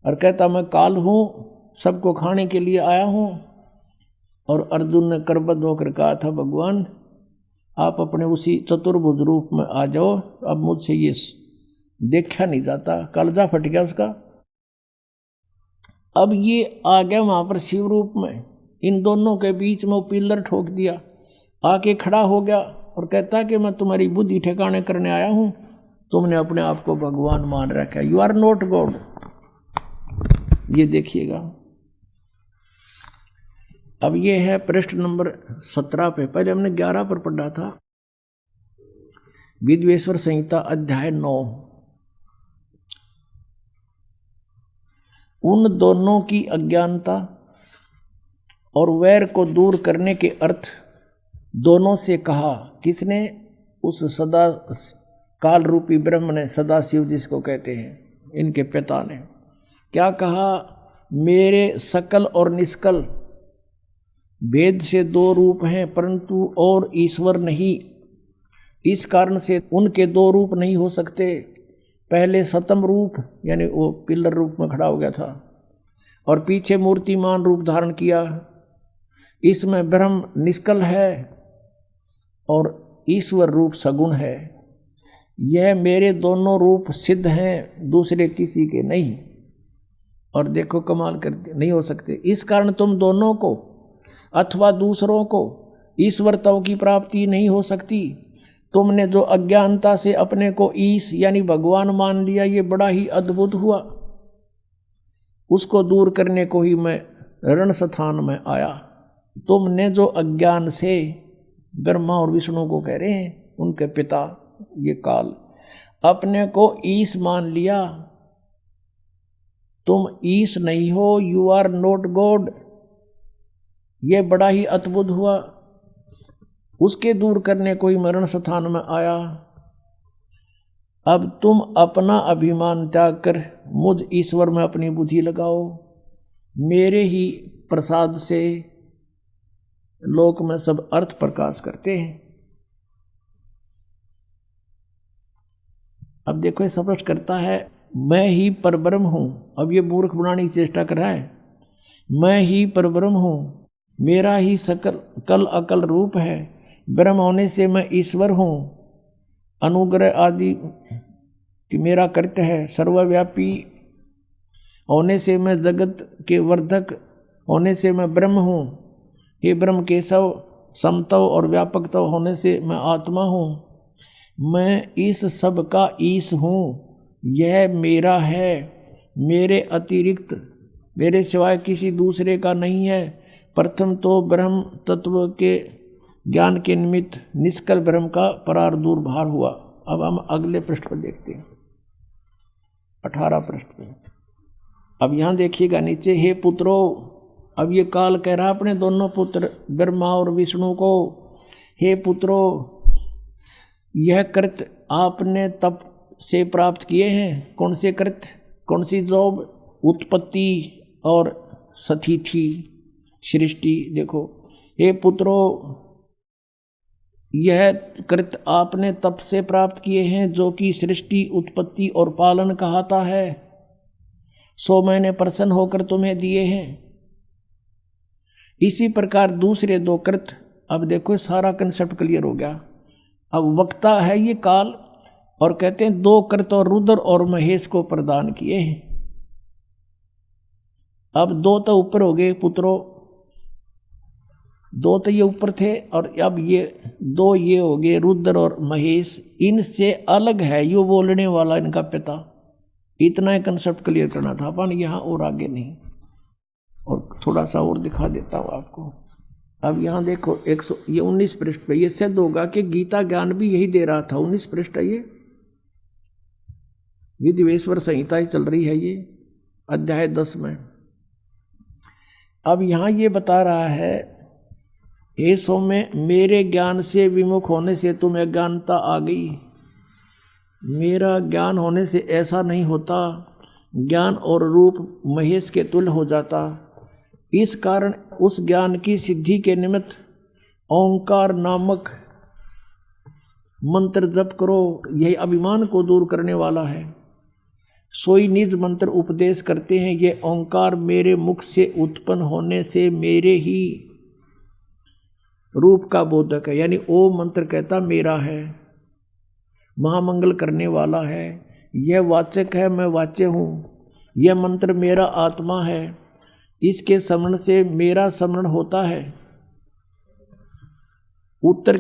B: और कहता मैं काल हूँ, सबको खाने के लिए आया हूँ। और अर्जुन ने करबद्ध होकर कहा था भगवान आप अपने उसी चतुर्भुज रूप में आ जाओ, अब मुझसे ये देखा नहीं जाता। कलजा फट गया उसका। अब ये आ गया वहां पर शिव रूप में, इन दोनों के बीच में वो पिलर ठोक दिया, आके खड़ा हो गया और कहता कि मैं तुम्हारी बुद्धि ठिकाने करने आया हूं, तुमने अपने आप को भगवान मान रखा है, यू आर नॉट गॉड। ये देखिएगा। अब ये है पृष्ठ नंबर 17 पे, पहले हमने 11 पर पढ़ा था। विद्वेश्वर संहिता अध्याय 9। उन दोनों की अज्ञानता और वैर को दूर करने के अर्थ दोनों से कहा। किसने? उस सदा काल रूपी ब्रह्म ने, सदा शिव जिसको कहते हैं, इनके पिता ने क्या कहा? मेरे सकल और निष्कल भेद से दो रूप हैं, परंतु और ईश्वर नहीं। इस कारण से उनके दो रूप नहीं हो सकते। पहले सतम रूप यानी वो पिलर रूप में खड़ा हो गया था, और पीछे मूर्तिमान रूप धारण किया। इसमें ब्रह्म निष्कल है और ईश्वर रूप सगुण है। यह मेरे दोनों रूप सिद्ध हैं, दूसरे किसी के नहीं। और देखो कमाल करते, नहीं हो सकते। इस कारण तुम दोनों को अथवा दूसरों को ईश्वरत्व की प्राप्ति नहीं हो सकती। तुमने जो अज्ञानता से अपने को ईश यानी भगवान मान लिया, ये बड़ा ही अद्भुत हुआ। उसको दूर करने को ही मैं रण स्थान में आया। तुमने जो अज्ञान से, ब्रह्मा और विष्णु को कह रहे हैं, उनके पिता ये काल, अपने को ईश मान लिया। तुम ईश नहीं हो, यू आर नॉट गॉड। ये बड़ा ही अद्भुत हुआ। उसके दूर करने को ही मरण स्थान में आया। अब तुम अपना अभिमान त्याग कर मुझ ईश्वर में अपनी बुद्धि लगाओ। मेरे ही प्रसाद से लोक में सब अर्थ प्रकाश करते हैं। अब देखो ये स्पष्ट करता है, मैं ही परब्रह्म हूं। अब ये मूर्ख बनाने की चेष्टा कर रहा है। मैं ही परब्रह्म हूं, मेरा ही सकल कल अकल रूप है। ब्रह्म होने से मैं ईश्वर हूँ। अनुग्रह आदि कि मेरा कर्तव्य है। सर्वव्यापी होने से मैं जगत के वर्धक होने से मैं ब्रह्म हूँ। हे ब्रह्म केशव, समत्व और व्यापकत्व होने से मैं आत्मा हूँ। मैं इस सब का ईश हूँ। यह मेरा है, मेरे अतिरिक्त, मेरे सिवाय किसी दूसरे का नहीं है। प्रथम तो ब्रह्म तत्व के ज्ञान के निमित्त निष्कल ब्रह्म का परार दूर भार हुआ। अब हम अगले पृष्ठ पर देखते हैं, 18 पृष्ठ पे। अब यहाँ देखिएगा नीचे, हे पुत्रो। अब ये काल कह रहा अपने दोनों पुत्र ब्रह्मा और विष्णु को, हे पुत्रो, यह कृत आपने तप से प्राप्त किए हैं। कौन से कृत, कौन सी जॉब? उत्पत्ति और स्थिति, सृष्टि। देखो, हे पुत्रो, यह कृत आपने तप से प्राप्त किए हैं, जो कि सृष्टि, उत्पत्ति और पालन कहता है। सो मैंने प्रसन्न होकर तुम्हें दिए हैं। इसी प्रकार दूसरे दो कृत। अब देखो सारा कंसेप्ट क्लियर हो गया। अब वक्ता है ये काल, और कहते हैं दो कृत और रुद्र और महेश को प्रदान किए हैं। अब दो तो ऊपर हो गए पुत्रों, दो तो ये ऊपर थे, और अब ये दो ये हो गए रुद्र और महेश। इनसे अलग है यो बोलने वाला इनका पिता। इतना ही कंसेप्ट क्लियर करना था अपन, यहाँ और आगे नहीं। और थोड़ा सा और दिखा देता हूँ आपको। अब यहाँ देखो 19 पृष्ठ पे ये सिद्ध होगा कि गीता ज्ञान भी यही दे रहा था। 19 पृष्ठ है ये, विद्वेश्वर संहिता ही चल रही है ये, अध्याय 10 में। अब यहाँ ये बता रहा है, हे सौम्य, मेरे ज्ञान से विमुख होने से तुम्हें अज्ञानता आ गई। मेरा ज्ञान होने से ऐसा नहीं होता, ज्ञान और रूप महेश के तुल्य हो जाता। इस कारण उस ज्ञान की सिद्धि के निमित्त ओंकार नामक मंत्र जप करो, यही अभिमान को दूर करने वाला है। सोई निज मंत्र उपदेश करते हैं, ये ओंकार मेरे मुख से उत्पन्न होने से मेरे ही रूप का बोधक है। यानी ओम मंत्र कहता मेरा है, महामंगल करने वाला है, यह वाचक है, मैं वाच्य हूँ, यह मंत्र मेरा आत्मा है, इसके स्मरण से मेरा स्मरण होता है। उत्तर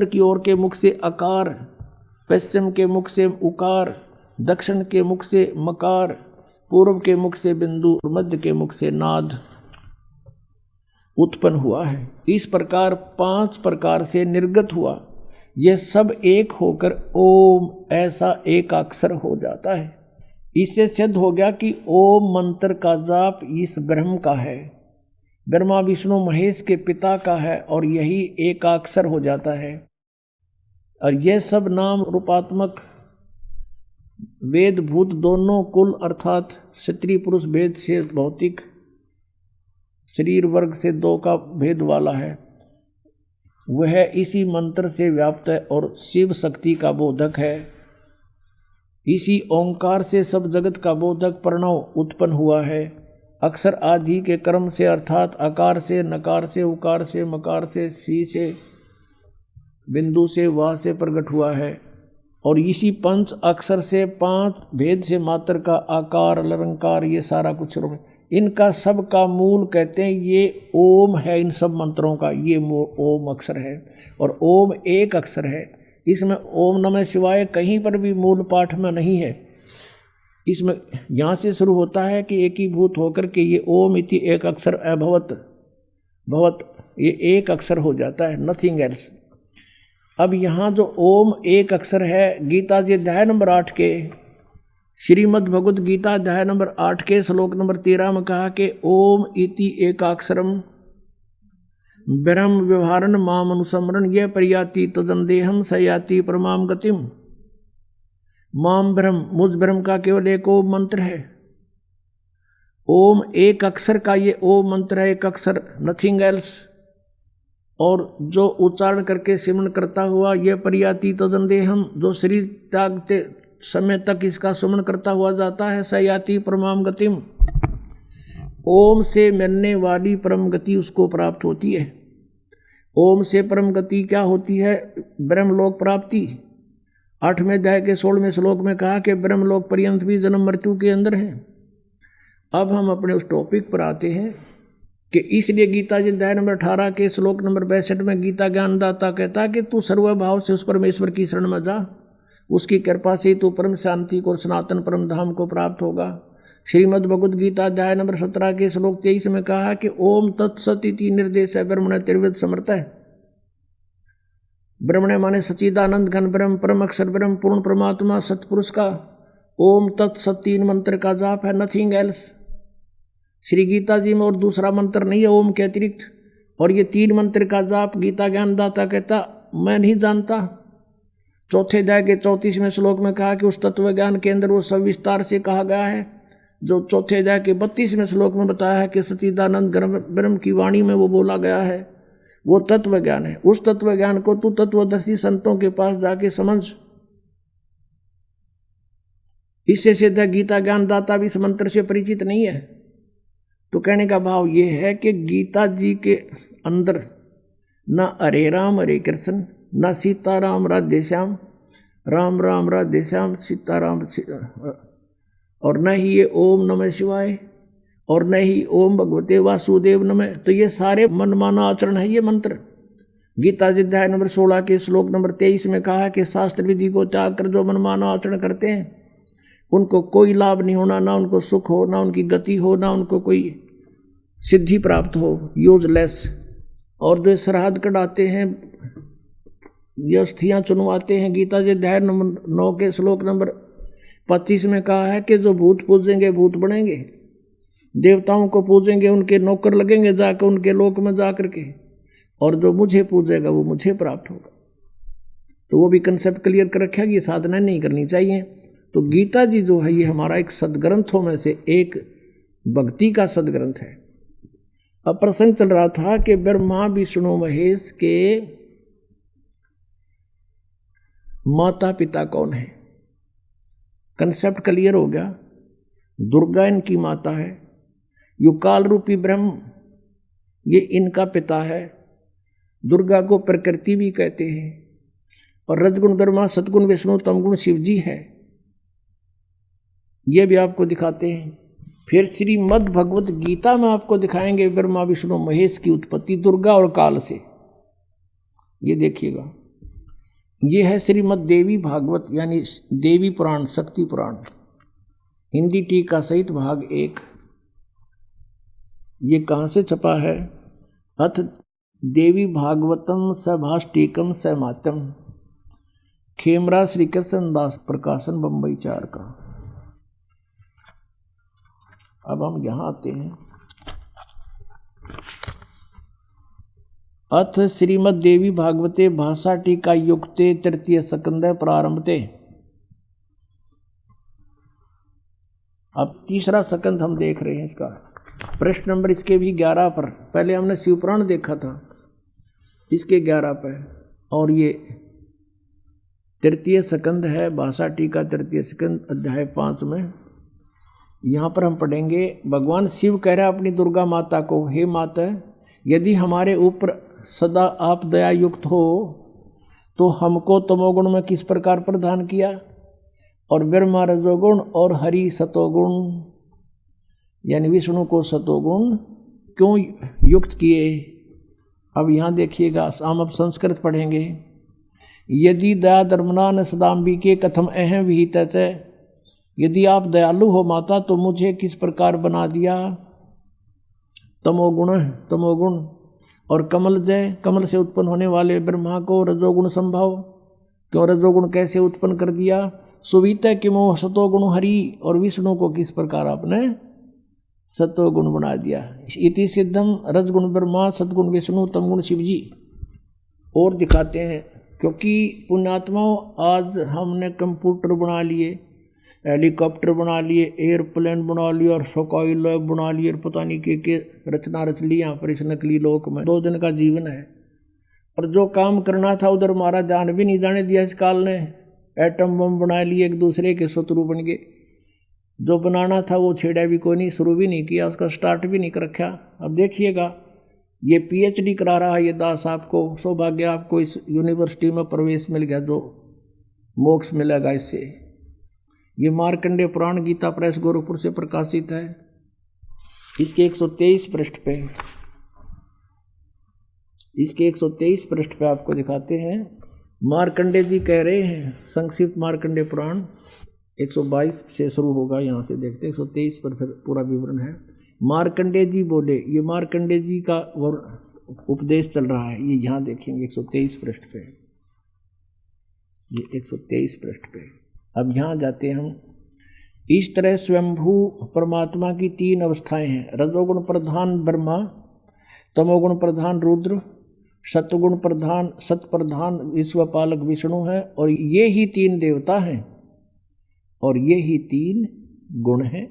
B: की ओर के मुख से अकार, पश्चिम के मुख से उकार, दक्षिण के मुख से मकार, पूर्व के मुख से बिंदु, मध्य के मुख से नाद उत्पन्न हुआ है। इस प्रकार 5 प्रकार से निर्गत हुआ। यह सब एक होकर ओम ऐसा एक अक्षर हो जाता है। इससे सिद्ध हो गया कि ओम मंत्र का जाप इस ब्रह्म का है, ब्रह्मा विष्णु महेश के पिता का है, और यही एकाक्षर हो जाता है। और यह सब नाम रूपात्मक वेद भूत दोनों कुल अर्थात स्त्री पुरुष भेद से भौतिक शरीर वर्ग से 2 का भेद वाला है, वह इसी मंत्र से व्याप्त है और शिव शक्ति का बोधक है। इसी ओंकार से सब जगत का बोधक प्रणव उत्पन्न हुआ है। अक्षर आदि के क्रम से अर्थात आकार से, नकार से, उकार से, मकार से, सी से, बिंदु से, वाह से प्रकट हुआ है। और इसी 5 अक्षर से 5 भेद से मात्र का आकार, अलंकार, ये सारा कुछ इनका सब का मूल कहते हैं ये ओम है। इन सब मंत्रों का ये ओम अक्षर है, और ओम एक अक्षर है। इसमें ओम नमः शिवाय कहीं पर भी मूल पाठ में नहीं है। इसमें यहाँ से शुरू होता है कि एकीभूत होकर के ये ओम इति एक अक्षर अभवत भवत, ये एक अक्षर हो जाता है, नथिंग एल्स। अब यहाँ जो ओम एक अक्षर है, गीता जी अध्याय नंबर 8 के श्रीमद् भगवद गीता अध्याय नंबर 8 के श्लोक नंबर 13 में कहा कि ओम इति एकाक्षरम ब्रह्म व्यवहारन माम अनुसमरण यह प्रयाति तदंदेहम सयाति परमाम गतिम। माम ब्रह्म, मुझ ब्रह्म का केवल एक ओम मंत्र है। ओम एक अक्षर का ये ओम मंत्र है, एक अक्षर, नथिंग एल्स। और जो उच्चारण करके सिमरण करता हुआ यह प्रयाति तदंदेहम, जो शरीर त्यागते समय तक इसका सुमन करता हुआ जाता है, सयाति परमाम गतिम, ओम से मिलने वाली परम गति उसको प्राप्त होती है। ओम से परम गति क्या होती है? ब्रह्मलोक प्राप्ति। 8वें अध्याय के 16वें श्लोक में कहा कि ब्रह्मलोक पर्यंत भी जन्म मृत्यु के अंदर है। अब हम अपने उस टॉपिक पर आते हैं कि इसलिए गीता जी अध्याय नंबर 18 के श्लोक नंबर 62 में गीता ज्ञानदाता कहता है कि तू सर्वभाव से उस परमेश्वर की शरण में जा, उसकी कृपा से तू परम शांति को और सनातन परम धाम को प्राप्त होगा। श्रीमद् भगवद गीता अध्याय नंबर 17 के श्लोक 23 में कहा कि ओम तत्सत इति निर्देश है ब्रह्मण त्रिविध समर्थ है। ब्रह्मण माने सच्चिदानंद घन ब्रह्म, परम अक्षर ब्रह्म, पूर्ण परमात्मा सतपुरुष का ओम तत्सत 3 मंत्र का जाप है, नथिंग एल्स। श्री गीता जी में और दूसरा मंत्र नहीं है ओम के अतिरिक्त। और ये 3 मंत्र का जाप गीता ज्ञानदाता कहता मैं नहीं जानता। 4 अध्याय के 34वें श्लोक में कहा कि उस तत्व ज्ञान के अंदर वो सब विस्तार से कहा गया है, जो 4 अध्याय के 32वें श्लोक में बताया है कि सच्चिदानंद ब्रह्म की वाणी में वो बोला गया है, वो तत्व ज्ञान है। उस तत्व ज्ञान को तू तत्वदर्शी संतों के पास जाके समझ। इससे सिद्ध है गीता ज्ञानदाता भी इस मंत्र से परिचित नहीं है। तो कहने का भाव ये है कि गीता जी के अंदर न हरे राम हरे कृष्ण, न सीताराम राधे श्याम, राम राम राधे श्याम सीताराम, और न ही ये ओम नमः शिवाय, और न ही ओम भगवते वासुदेव नमः। तो ये सारे मनमाना आचरण है ये मंत्र। गीता जी अध्याय नंबर 16 के श्लोक नंबर 23 में कहा है कि शास्त्र विधि को त्याग कर जो मनमाना आचरण करते हैं उनको कोई लाभ नहीं होना, ना उनको सुख हो, ना उनकी गति हो, ना उनको कोई सिद्धि प्राप्त हो, यूजलेस। और जो श्राद्ध कढ़ाते हैं, ये अस्थियाँ चुनवाते हैं, गीता जी अध्याय नंबर 9 के श्लोक नंबर 25 में कहा है कि जो भूत पूजेंगे भूत बनेंगे, देवताओं को पूजेंगे उनके नौकर लगेंगे जाकर उनके लोक में जाकर के, और जो मुझे पूजेगा वो मुझे प्राप्त होगा। तो वो भी कंसेप्ट क्लियर कर रखा कि ये साधना नहीं करनी चाहिए। तो गीता जी जो है ये हमारा एक सदग्रंथों में से एक भक्ति का सदग्रंथ है। अब प्रसंग चल रहा था कि ब्रह्मा विष्णु महेश के माता पिता कौन है, कंसेप्ट क्लियर हो गया। दुर्गा इनकी माता है, यो काल रूपी ब्रह्म ये इनका पिता है। दुर्गा को प्रकृति भी कहते हैं और रजगुण ब्रह्मा, सतगुण विष्णु, तमगुण शिव जी है, ये भी आपको दिखाते हैं। फिर श्रीमद् भगवत गीता में आपको दिखाएंगे ब्रह्मा विष्णु महेश की उत्पत्ति दुर्गा और काल से। ये देखिएगा, ये है श्रीमद् देवी भागवत यानी देवी पुराण, शक्ति पुराण, हिंदी टीका सहित भाग 1। ये कहाँ से छपा है? अथ देवी भागवतम सभाष्टीकम समात्यम, खेमरा श्री कृष्ण दास प्रकाशन, बंबई 4 का। अब हम यहाँ आते हैं। अथ श्रीमद् देवी भागवते भाषा टीका युक्ते तृतीय स्कंध प्रारंभते। अब तीसरा स्कंध हम देख रहे हैं इसका, प्रश्न नंबर इसके भी 11 पर। पहले हमने शिवपुराण देखा था, इसके 11 पर, और ये तृतीय स्कंध है भाषा टीका तृतीय स्कंध अध्याय 5 में। यहाँ पर हम पढ़ेंगे, भगवान शिव कह रहे अपनी दुर्गा माता को, हे माता, यदि हमारे ऊपर सदा आप दया युक्त हो तो हमको तमोगुण में किस प्रकार प्रदान किया, और ब्रह्मा रजोगुण और हरि सतोगुण यानी विष्णु को सतोगुण क्यों युक्त किए। अब यहाँ देखिएगा, हम अब संस्कृत पढ़ेंगे। यदि दया धर्मना न सदाम्बिके कथम अहम विहित, यदि आप दयालु हो माता तो मुझे किस प्रकार बना दिया। तमोगुण और कमल जय, कमल से उत्पन्न होने वाले ब्रह्मा को रजोगुण संभव, क्यों रजोगुण कैसे उत्पन्न कर दिया। सुवित किमो सतोगुण हरि, और विष्णु को किस प्रकार आपने सतोगुण बना दिया। इति सिद्धम रजगुण ब्रह्मा सतगुण विष्णु तमगुण शिव जी। और दिखाते हैं, क्योंकि पुण्यात्माओं आज हमने कंप्यूटर बना लिए, हेलीकॉप्टर बना लिए, एयरप्लेन बना लिए और स्काई लैब बना लिए, पता नहीं के रचना रच ली यहाँ पर इस नकली लोक में। 2 दिन का जीवन है और जो काम करना था उधर हमारा जान भी नहीं जाने दिया इस काल ने। एटम बम बना लिए, एक दूसरे के शत्रु बन गए। जो बनाना था वो छेड़ा भी कोई नहीं, शुरू भी नहीं किया, उसका स्टार्ट भी नहीं कर रखा। अब देखिएगा, ये PhD करा रहा है ये दास आपको, सौभाग्य आपको इस यूनिवर्सिटी में प्रवेश मिल गया, जो मोक्ष मिलेगा इससे। ये मार्कंडेय पुराण गीता प्रेस गोरखपुर से प्रकाशित है। इसके 123 पृष्ठ पे, इसके 123 पृष्ठ पे आपको दिखाते हैं। मार्कंडेय जी कह रहे हैं, संक्षिप्त मार्कंडेय पुराण 122 से शुरू होगा, यहाँ से देखते हैं 123 पर फिर पूरा विवरण है। मार्कंडेय जी बोले, ये मार्कंडेय जी का उपदेश चल रहा है, ये यहाँ देखेंगे 123 पृष्ठ पे, ये 123 पृष्ठ पे। अब यहाँ जाते हैं हम। इस तरह स्वयंभू परमात्मा की 3 अवस्थाएं हैं, रजोगुण प्रधान ब्रह्मा, तमोगुण प्रधान रुद्र, सतगुण प्रधान सत प्रधान विश्वपालक विष्णु है, और ये ही 3 देवता हैं और ये ही 3 गुण हैं।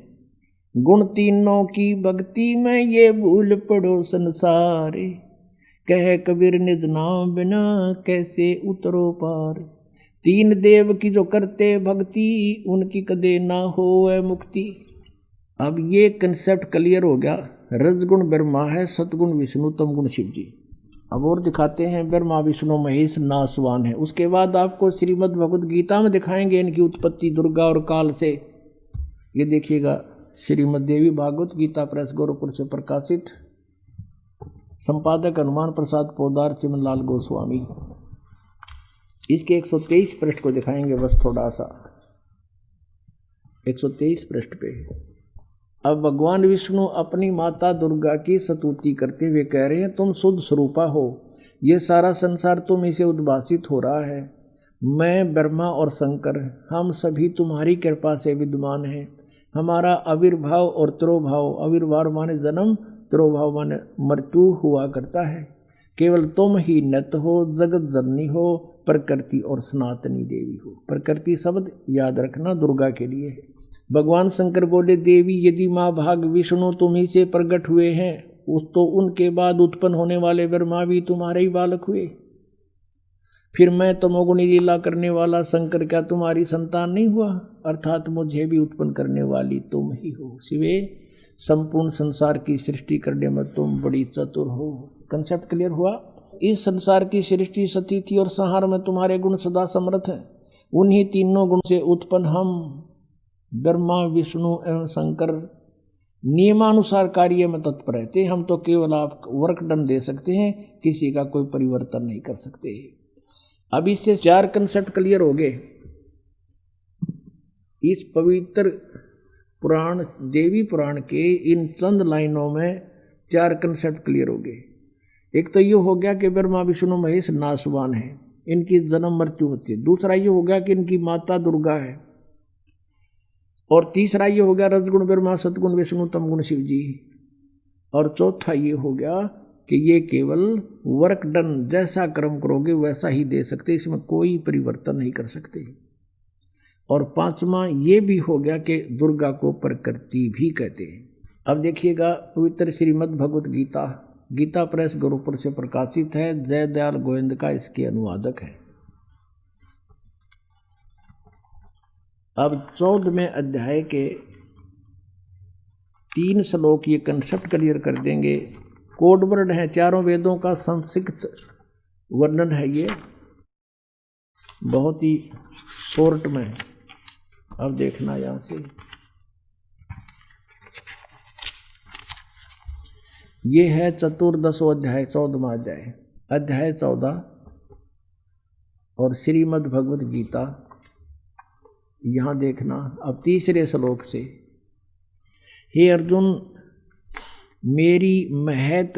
B: गुण तीनों की भक्ति में ये भूल पड़ो संसारे, कह कबीर निज नाम बिना कैसे उतरो पार। 3 देव की जो करते भक्ति, उनकी कदे ना होए मुक्ति। अब ये कंसेप्ट क्लियर हो गया, रजगुण ब्रह्मा है, सतगुण विष्णु, तमगुण शिव जी। अब और दिखाते हैं, ब्रह्मा विष्णु महेश नासवान है। उसके बाद आपको श्रीमद् भगवद गीता में दिखाएंगे इनकी उत्पत्ति दुर्गा और काल से। ये देखिएगा, श्रीमद् देवी भागवत गीता प्रेस गोरखपुर से प्रकाशित, संपादक हनुमान प्रसाद पोदार, चिमनलाल गोस्वामी। इसके 123 पृष्ठ को दिखाएंगे बस थोड़ा सा, 123 पृष्ठ पे। अब भगवान विष्णु अपनी माता दुर्गा की स्तुति करते हुए कह रहे हैं, तुम शुद्ध स्वरूपा हो, ये सारा संसार तुम इसे उद्भासित हो रहा है। मैं ब्रह्मा और शंकर हम सभी तुम्हारी कृपा से विद्यमान हैं। हमारा आविर्भाव और तिरोभाव, आविर्भाव माने जन्म, तिरोभाव माने मृत्यु हुआ करता है। केवल तुम ही नित्य हो, जगत जननी हो, प्रकृति और सनातनी देवी हो। प्रकृति शब्द याद रखना दुर्गा के लिए है। भगवान शंकर बोले, देवी यदि माँ भाग विष्णु तुम ही से प्रकट हुए हैं, उस तो उनके बाद उत्पन्न होने वाले ब्रह्मा भी तुम्हारे ही बालक हुए। फिर मैं तमोगुणी लीला करने वाला शंकर क्या तुम्हारी संतान नहीं हुआ, अर्थात मुझे भी उत्पन्न करने वाली तुम ही हो। शिवे, संपूर्ण संसार की सृष्टि करने में तुम बड़ी चतुर हो। कंसेप्ट क्लियर हुआ। इस संसार की सृष्टि स्थिति और संहार में तुम्हारे गुण सदा समर्थ हैं। उन्हीं तीनों गुण से उत्पन्न हम ब्रह्मा, विष्णु एवं शंकर नियमानुसार कार्य में तत्पर रहते। हम तो केवल आप वर्क डन दे सकते हैं, किसी का कोई परिवर्तन नहीं कर सकते। अब इससे 4 कंसेप्ट क्लियर हो गए। इस पवित्र पुराण, देवी पुराण के इन चंद लाइनों में 4 कंसेप्ट क्लियर हो गए। एक तो ये हो गया कि ब्रह्मा, विष्णु, महेश नाशवान है, इनकी जन्म मृत्यु होती है। दूसरा ये हो गया कि इनकी माता दुर्गा है। और तीसरा ये हो गया रजगुण ब्रह्मा, सतगुण विष्णु, तमगुण शिव जी। और चौथा ये हो गया कि ये केवल वर्क डन, जैसा कर्म करोगे वैसा ही दे सकते, इसमें कोई परिवर्तन नहीं कर सकते। और 5वां ये भी हो गया कि दुर्गा को प्रकृति भी कहते हैं। अब देखिएगा पवित्र श्रीमद् भगवत गीता, गीता प्रेस गुरुपुर से प्रकाशित है। जयदयाल गोविंद का इसके अनुवादक है। अब 14वें अध्याय के 3 श्लोक ये कंसेप्ट क्लियर कर देंगे। कोड वर्ड है, चारों वेदों का संक्षिप्त वर्णन है, ये बहुत ही शॉर्ट में है। अब देखना यहां से, ये है चतुर्दशो अध्याय, 14वां अध्याय, अध्याय 14 और श्रीमद् भगवत गीता। यहाँ देखना अब 3रे श्लोक से, हे अर्जुन, मेरी महत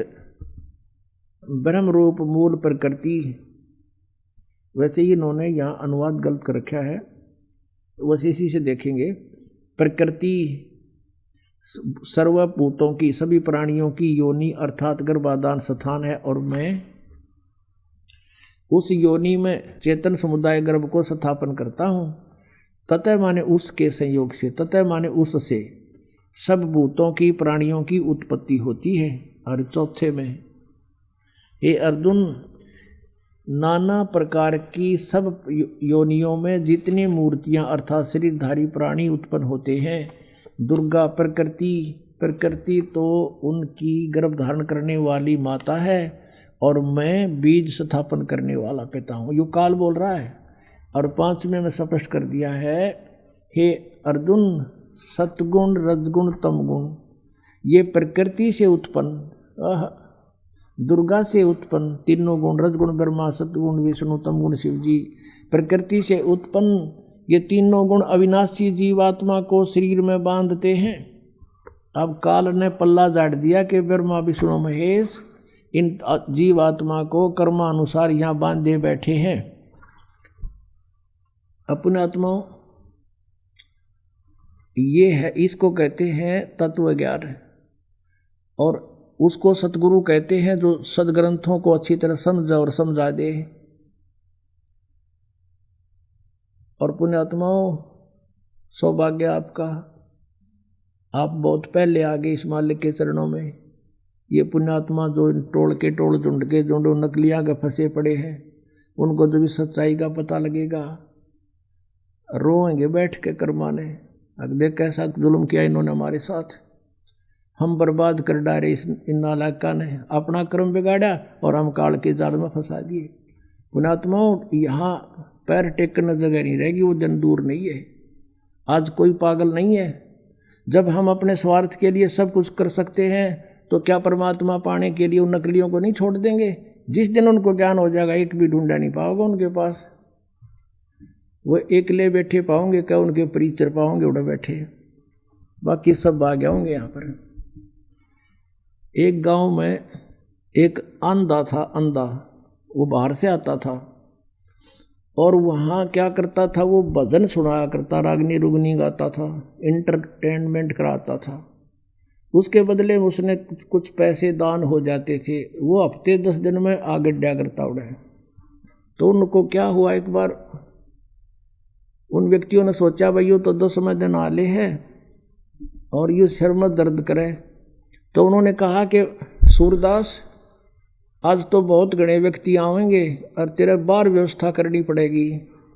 B: ब्रह्म रूप मूल प्रकृति, वैसे ही इन्होंने यहाँ अनुवाद गलत कर रखा है, वैसे इसी से देखेंगे। प्रकृति सर्वभूतों की, सभी प्राणियों की योनि अर्थात गर्भाधान स्थान है, और मैं उस योनि में चेतन समुदाय गर्भ को स्थापन करता हूँ। ततः माने उसके संयोग से, ततः माने उससे सब भूतों की, प्राणियों की उत्पत्ति होती है। और चौथे में, हे अर्जुन, नाना प्रकार की सब योनियों में जितनी मूर्तियां अर्थात शरीरधारी प्राणी उत्पन्न होते हैं, दुर्गा प्रकृति तो उनकी गर्भ धारण करने वाली माता है, और मैं बीज स्थापन करने वाला पिता हूँ। यो काल बोल रहा है। और 5वें में स्पष्ट कर दिया है, हे अर्जुन, सतगुण रजगुण तमगुण ये प्रकृति से उत्पन्न, दुर्गा से उत्पन्न तीनों गुण, रजगुण ब्रह्मा, सतगुण विष्णु, तमगुण शिव जी, प्रकृति से उत्पन्न ये तीनों गुण अविनाशी जीवात्मा को शरीर में बांधते हैं। अब काल ने पल्ला झाड़ दिया कि ब्रह्मा, विष्णु, महेश इन जीवात्मा को कर्मानुसार यहाँ बांधे बैठे हैं। अपने आत्माओं, ये है, इसको कहते हैं तत्व ज्ञान, और उसको सतगुरु कहते हैं जो सदग्रंथों को अच्छी तरह समझा और समझा दे। और पुण्यात्माओं, सौभाग्य आपका, आप बहुत पहले आ गए इस मालिक के चरणों में। ये पुण्यात्मा जो टोल के टोल, झुंड के झुंड नकलियाँ के फंसे पड़े हैं, उनको जो भी सच्चाई का पता लगेगा रोएंगे बैठ के कर्माने। अब देख कैसा जुल्म किया इन्होंने हमारे साथ, हम बर्बाद कर डाले इन नालायका ने, अपना कर्म बिगाड़ा और हम काल के जाल में फंसा दिए। पुण्यात्माओं, यहाँ पैर टेकने जगह नहीं रहेगी, वो दिन दूर नहीं है। आज कोई पागल नहीं है। जब हम अपने स्वार्थ के लिए सब कुछ कर सकते हैं, तो क्या परमात्मा पाने के लिए उन नकलियों को नहीं छोड़ देंगे? जिस दिन उनको ज्ञान हो जाएगा, एक भी ढूंढा नहीं पाओगे उनके पास। वो एकले बैठे पाओगे, क्या उनके परिचर पाओगे उड़े बैठे, बाकी सब आ गया होंगे। यहाँ पर एक गांव में एक अंधा था, अंधा, वो बाहर से आता था और वहाँ क्या करता था, वो भजन सुनाया करता, रागनी रुगनी गाता था, इंटरटेनमेंट कराता था। उसके बदले में उसने कुछ पैसे दान हो जाते थे, वो हफ्ते 10 दिन में आगे डा करता उड़े। तो उनको क्या हुआ, एक बार उन व्यक्तियों ने सोचा भाई यो तो 10वें दिन आले है और ये सिर में दर्द करे। तो उन्होंने कहा कि सूरदास, आज तो बहुत घने व्यक्ति आवेंगे और तेरे बाहर व्यवस्था करनी पड़ेगी।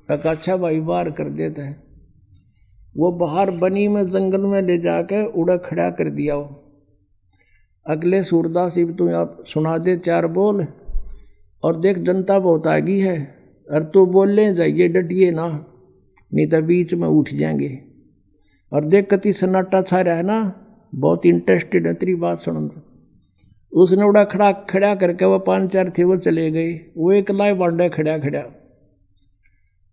B: अच्छा भाई बाहर कर देता है। वो बाहर बनी में जंगल में ले जाकर उड़ा खड़ा कर दिया। वो अगले सूरदास इब तू आप सुना दे 4 बोल और देख जनता बहुत आगी है और तो बोलने जाइए डटिए ना, नहीं तो बीच में उठ जाएंगे। और देख कति सन्नाटा छा रहा है ना, बहुत इंटरेस्टेड है तेरी बात सुन। उसने उड़ा खड़ा करके वो 5-4 थे वो चले गए। वो एक लाए बांडे खड़ा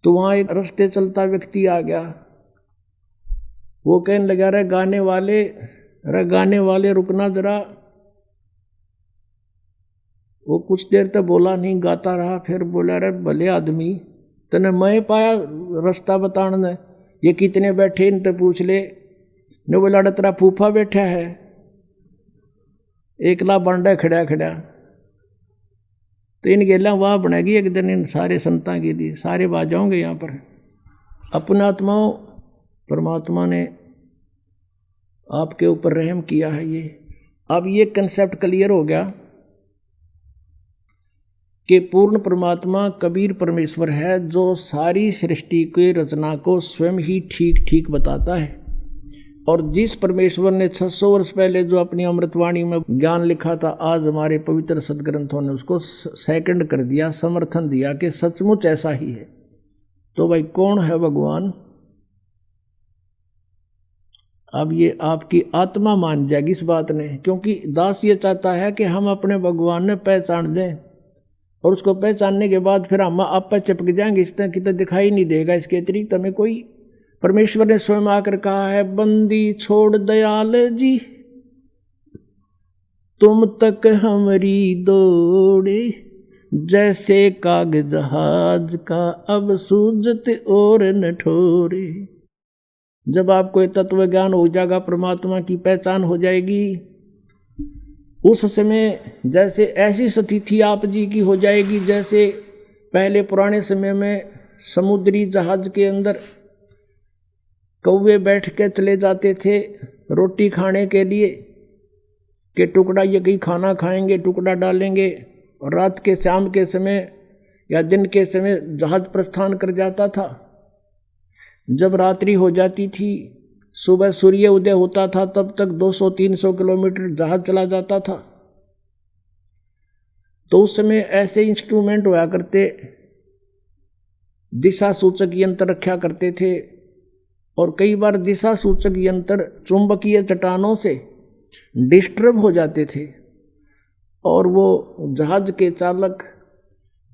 B: तो वहाँ एक रास्ते चलता व्यक्ति आ गया। वो कहने लगा रे गाने वाले रुकना जरा। वो कुछ देर तक बोला नहीं, गाता रहा। फिर बोला रे भले आदमी तने मैं पाया रास्ता बताने, ये कितने बैठे इनसे पूछ ले। ने बोला तेरा फूफा बैठा है, एकला बांडा खड़ा तो इन गेला वाह बनेगी एक दिन इन सारे संतां के लिए, सारे बाजाओंगे यहाँ पर। अपना आत्माओं परमात्मा ने आपके ऊपर रहम किया है। ये अब ये कंसेप्ट क्लियर हो गया कि पूर्ण परमात्मा कबीर परमेश्वर है जो सारी सृष्टि की रचना को स्वयं ही ठीक ठीक बताता है। और जिस परमेश्वर ने 600 वर्ष पहले जो अपनी अमृतवाणी में ज्ञान लिखा था, आज हमारे पवित्र सदग्रंथों ने उसको सेकंड कर दिया, समर्थन दिया कि सचमुच ऐसा ही है। तो भाई कौन है भगवान? अब ये आपकी आत्मा मान जाएगी इस बात ने, क्योंकि दास ये चाहता है कि हम अपने भगवान ने पहचान दें और उसको पहचानने के बाद फिर हम आप पर चिपक जाएंगे, इस तरह की तो दिखाई नहीं देगा। इसके अतिरिक्त हमें कोई, परमेश्वर ने स्वयं आकर कहा है, बंदी छोड़ दयाल जी तुम तक हमारी दौड़े, जैसे काग जहाज का अब सूझत और न ठोरे। जब आपको ये तत्व ज्ञान हो जाएगा, परमात्मा की पहचान हो जाएगी, उस समय जैसे ऐसी स्थिति आप जी की हो जाएगी जैसे पहले पुराने समय में समुद्री जहाज के अंदर कौवे बैठ के चले जाते थे रोटी खाने के लिए, कि टुकड़ा ये कहीं खाना खाएंगे, टुकड़ा डालेंगे, और रात के शाम के समय या दिन के समय जहाज प्रस्थान कर जाता था। जब रात्रि हो जाती थी, सुबह सूर्य उदय होता था, तब तक 200-300 किलोमीटर जहाज चला जाता था। तो उस समय ऐसे इंस्ट्रूमेंट हुआ करते, दिशा सूचक यंत्र रखा करते थे, और कई बार दिशा सूचक यंत्र चुंबकीय चट्टानों से डिस्टर्ब हो जाते थे, और वो जहाज के चालक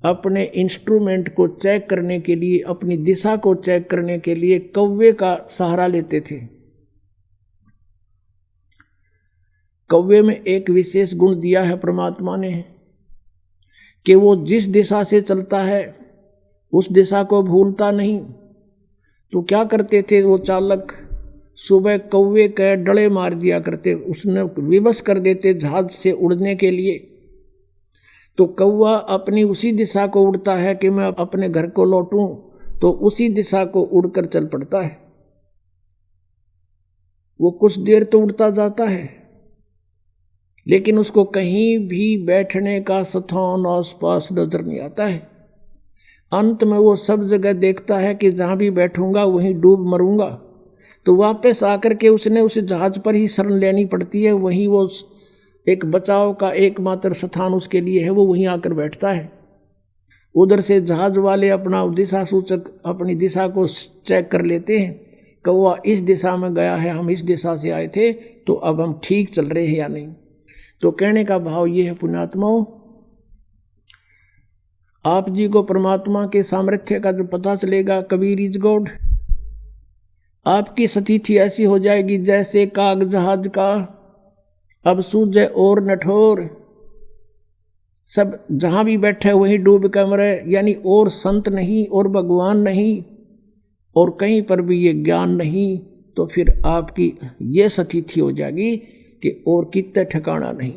B: अपने इंस्ट्रूमेंट को चेक करने के लिए, अपनी दिशा को चेक करने के लिए कौवे का सहारा लेते थे। कौवे में एक विशेष गुण दिया है परमात्मा ने कि वो जिस दिशा से चलता है उस दिशा को भूलता नहीं। तो क्या करते थे वो चालक, सुबह कौवे के डले मार दिया करते, उसने विवश कर देते जहाज से उड़ने के लिए। तो कौवा अपनी उसी दिशा को उड़ता है कि मैं अपने घर को लौटूं, तो उसी दिशा को उड़कर चल पड़ता है। वो कुछ देर तो उड़ता जाता है, लेकिन उसको कहीं भी बैठने का स्थान आसपास नजर नहीं आता है। अंत में वो सब जगह देखता है कि जहां भी बैठूंगा वहीं डूब मरूंगा। तो वापस आकर के उसने उस जहाज पर ही शरण लेनी पड़ती है। वहीं वो एक बचाव का एकमात्र स्थान उसके लिए है, वो वहीं आकर बैठता है। उधर से जहाज वाले अपना दिशा सूचक अपनी दिशा को चेक कर लेते हैं, कौवा इस दिशा में गया है, हम इस दिशा से आए थे, तो अब हम ठीक चल रहे हैं या नहीं। तो कहने का भाव ये है पुण्यात्माओं, आप जी को परमात्मा के सामर्थ्य का जो पता चलेगा, कबीर इज गॉड, आपकी स्थिति ऐसी हो जाएगी जैसे काग जहाज का अब सूझे और नठोर। सब जहां भी बैठे वहीं डूब के मरे, यानी और संत नहीं और भगवान नहीं और कहीं पर भी ये ज्ञान नहीं, तो फिर आपकी ये स्थिति हो जाएगी कि और कितने ठिकाना नहीं।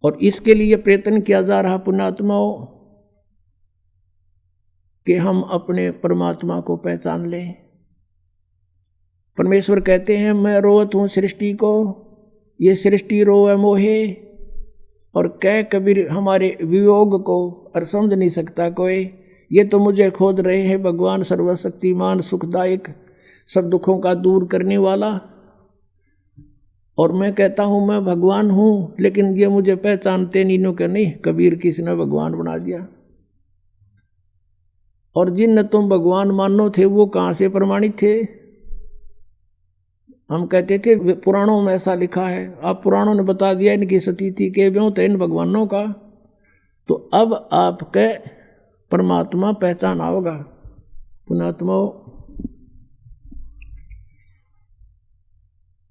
B: और इसके लिए प्रयत्न किया जा रहा पुण्यात्माओं कि हम अपने परमात्मा को पहचान लें। परमेश्वर कहते हैं, मैं रोवत हूँ सृष्टि को, ये सृष्टि रोवे मोहे, और कह कबीर हमारे वियोग को और समझ नहीं सकता कोई, ये तो मुझे खोज रहे हैं भगवान सर्वशक्तिमान सुखदायक सब दुखों का दूर करने वाला, और मैं कहता हूँ मैं भगवान हूँ, लेकिन ये मुझे पहचानते नहीं के नहीं, कबीर किसने भगवान बना दिया। और जिन तुम भगवान मानो थे वो कहाँ से प्रमाणित थे? हम कहते थे पुराणों में ऐसा लिखा है, आप पुराणों ने बता दिया इनकी स्थिति के ब्यों थे इन भगवानों का, तो अब आपके परमात्मा पहचान आओगा। पुणात्मा,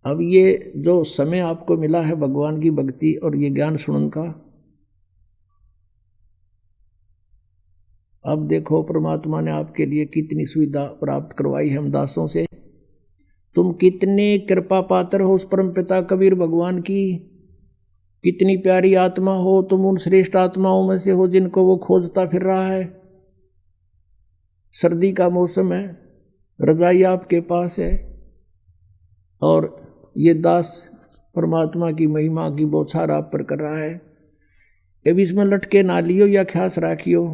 B: अब ये जो समय आपको मिला है भगवान की भक्ति और ये ज्ञान सुनने का, अब देखो परमात्मा ने आपके लिए कितनी सुविधा प्राप्त करवाई है हम दासों से। तुम कितने कृपा पात्र हो उस परम पिता कबीर भगवान की, कितनी प्यारी आत्मा हो तुम, उन श्रेष्ठ आत्माओं में से हो जिनको वो खोजता फिर रहा है। सर्दी का मौसम है, रजाई आपके पास है, और ये दास परमात्मा की महिमा की बौछार आप पर कर रहा है। अब इसमें लटके ना लियो या ख्यास राखियो,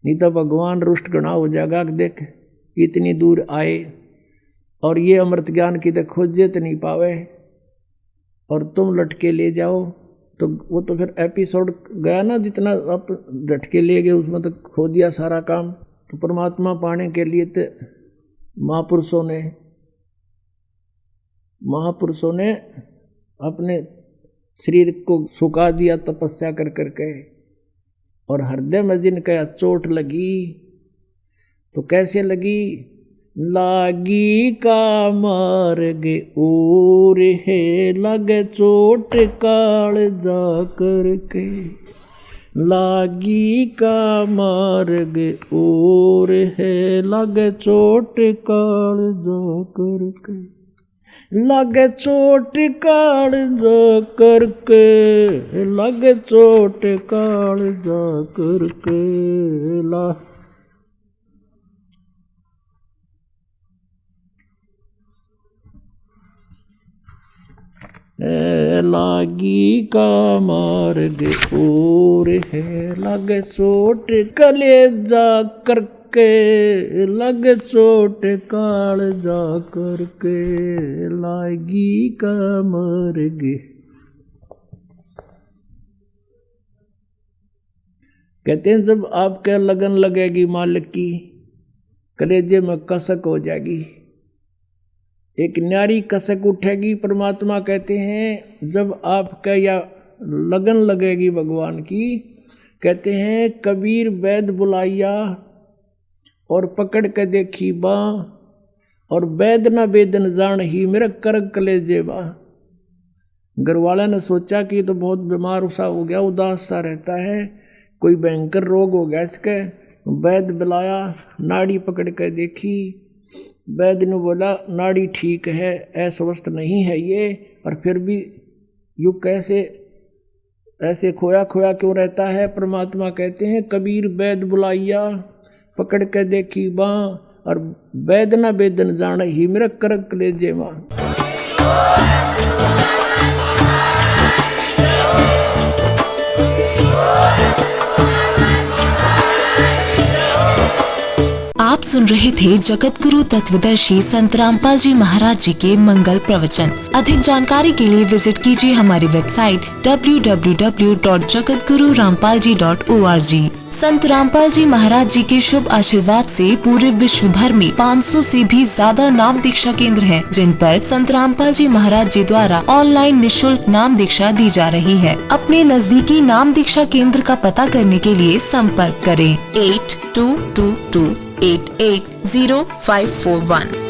B: नहीं तो भगवान रुष्ट गणा हो जाएगा। देख इतनी दूर आए और ये अमृत ज्ञान की तो खोजे तो नहीं पावे, और तुम लटके ले जाओ, तो वो तो फिर एपिसोड गया ना, जितना आप लटके ले गए उसमें तो खो दिया सारा काम। तो परमात्मा पाने के लिए तो महापुरुषों ने अपने शरीर को सुखा दिया तपस्या कर करके, और हृदय में जिनका चोट लगी तो कैसे लगी? लागी का मार्ग और है लगे चोट काल जा करके, लागी का मार्ग और है लगे चोट काल जा करके, लगे चोट काल जा करके, लगे चोट काल जा करके, लागी का मार्ग और है लगे चोट कलेजा करके, लगे चोट काल जा करके, लागी का मार्ग। कहते हैं जब आपके लगन लगेगी मालिक की, कलेजे में कसक हो जाएगी, एक न्यारी कसक उठेगी। परमात्मा कहते हैं जब आपका या लगन लगेगी भगवान की, कहते हैं कबीर वैद बुलाइया और पकड़ के देखी बा, और वैद न वेदन जान ही मेरा करग कलेजे बा। घरवाला ने सोचा कि तो बहुत बीमार सा हो गया, उदास सा रहता है, कोई भयंकर रोग हो गया इसके। वैद बुलाया, नाड़ी पकड़ के देखी, वैद्य ने बोला नाड़ी ठीक है, अस्वस्थ नहीं है ये, और फिर भी यू कैसे ऐसे खोया खोया क्यों रहता है? परमात्मा कहते हैं कबीर वैद्य बुलाइया पकड़ के देखी बाँ, और वैद्य न वेदन जान ही मेरा करक ले जेवा।
C: आप सुन रहे थे जगत गुरु तत्वदर्शी संत रामपाल जी महाराज जी के मंगल प्रवचन। अधिक जानकारी के लिए विजिट कीजिए हमारी वेबसाइट www.jagatgururampalji.org। संत रामपाल जी महाराज जी के शुभ आशीर्वाद से पूरे विश्व भर में 500 से भी ज्यादा नाम दीक्षा केंद्र हैं, जिन पर संत रामपाल जी महाराज जी द्वारा ऑनलाइन निशुल्क नाम दीक्षा दी जा रही है। अपने नजदीकी नाम दीक्षा केंद्र का पता करने के लिए संपर्क करें 8222880541।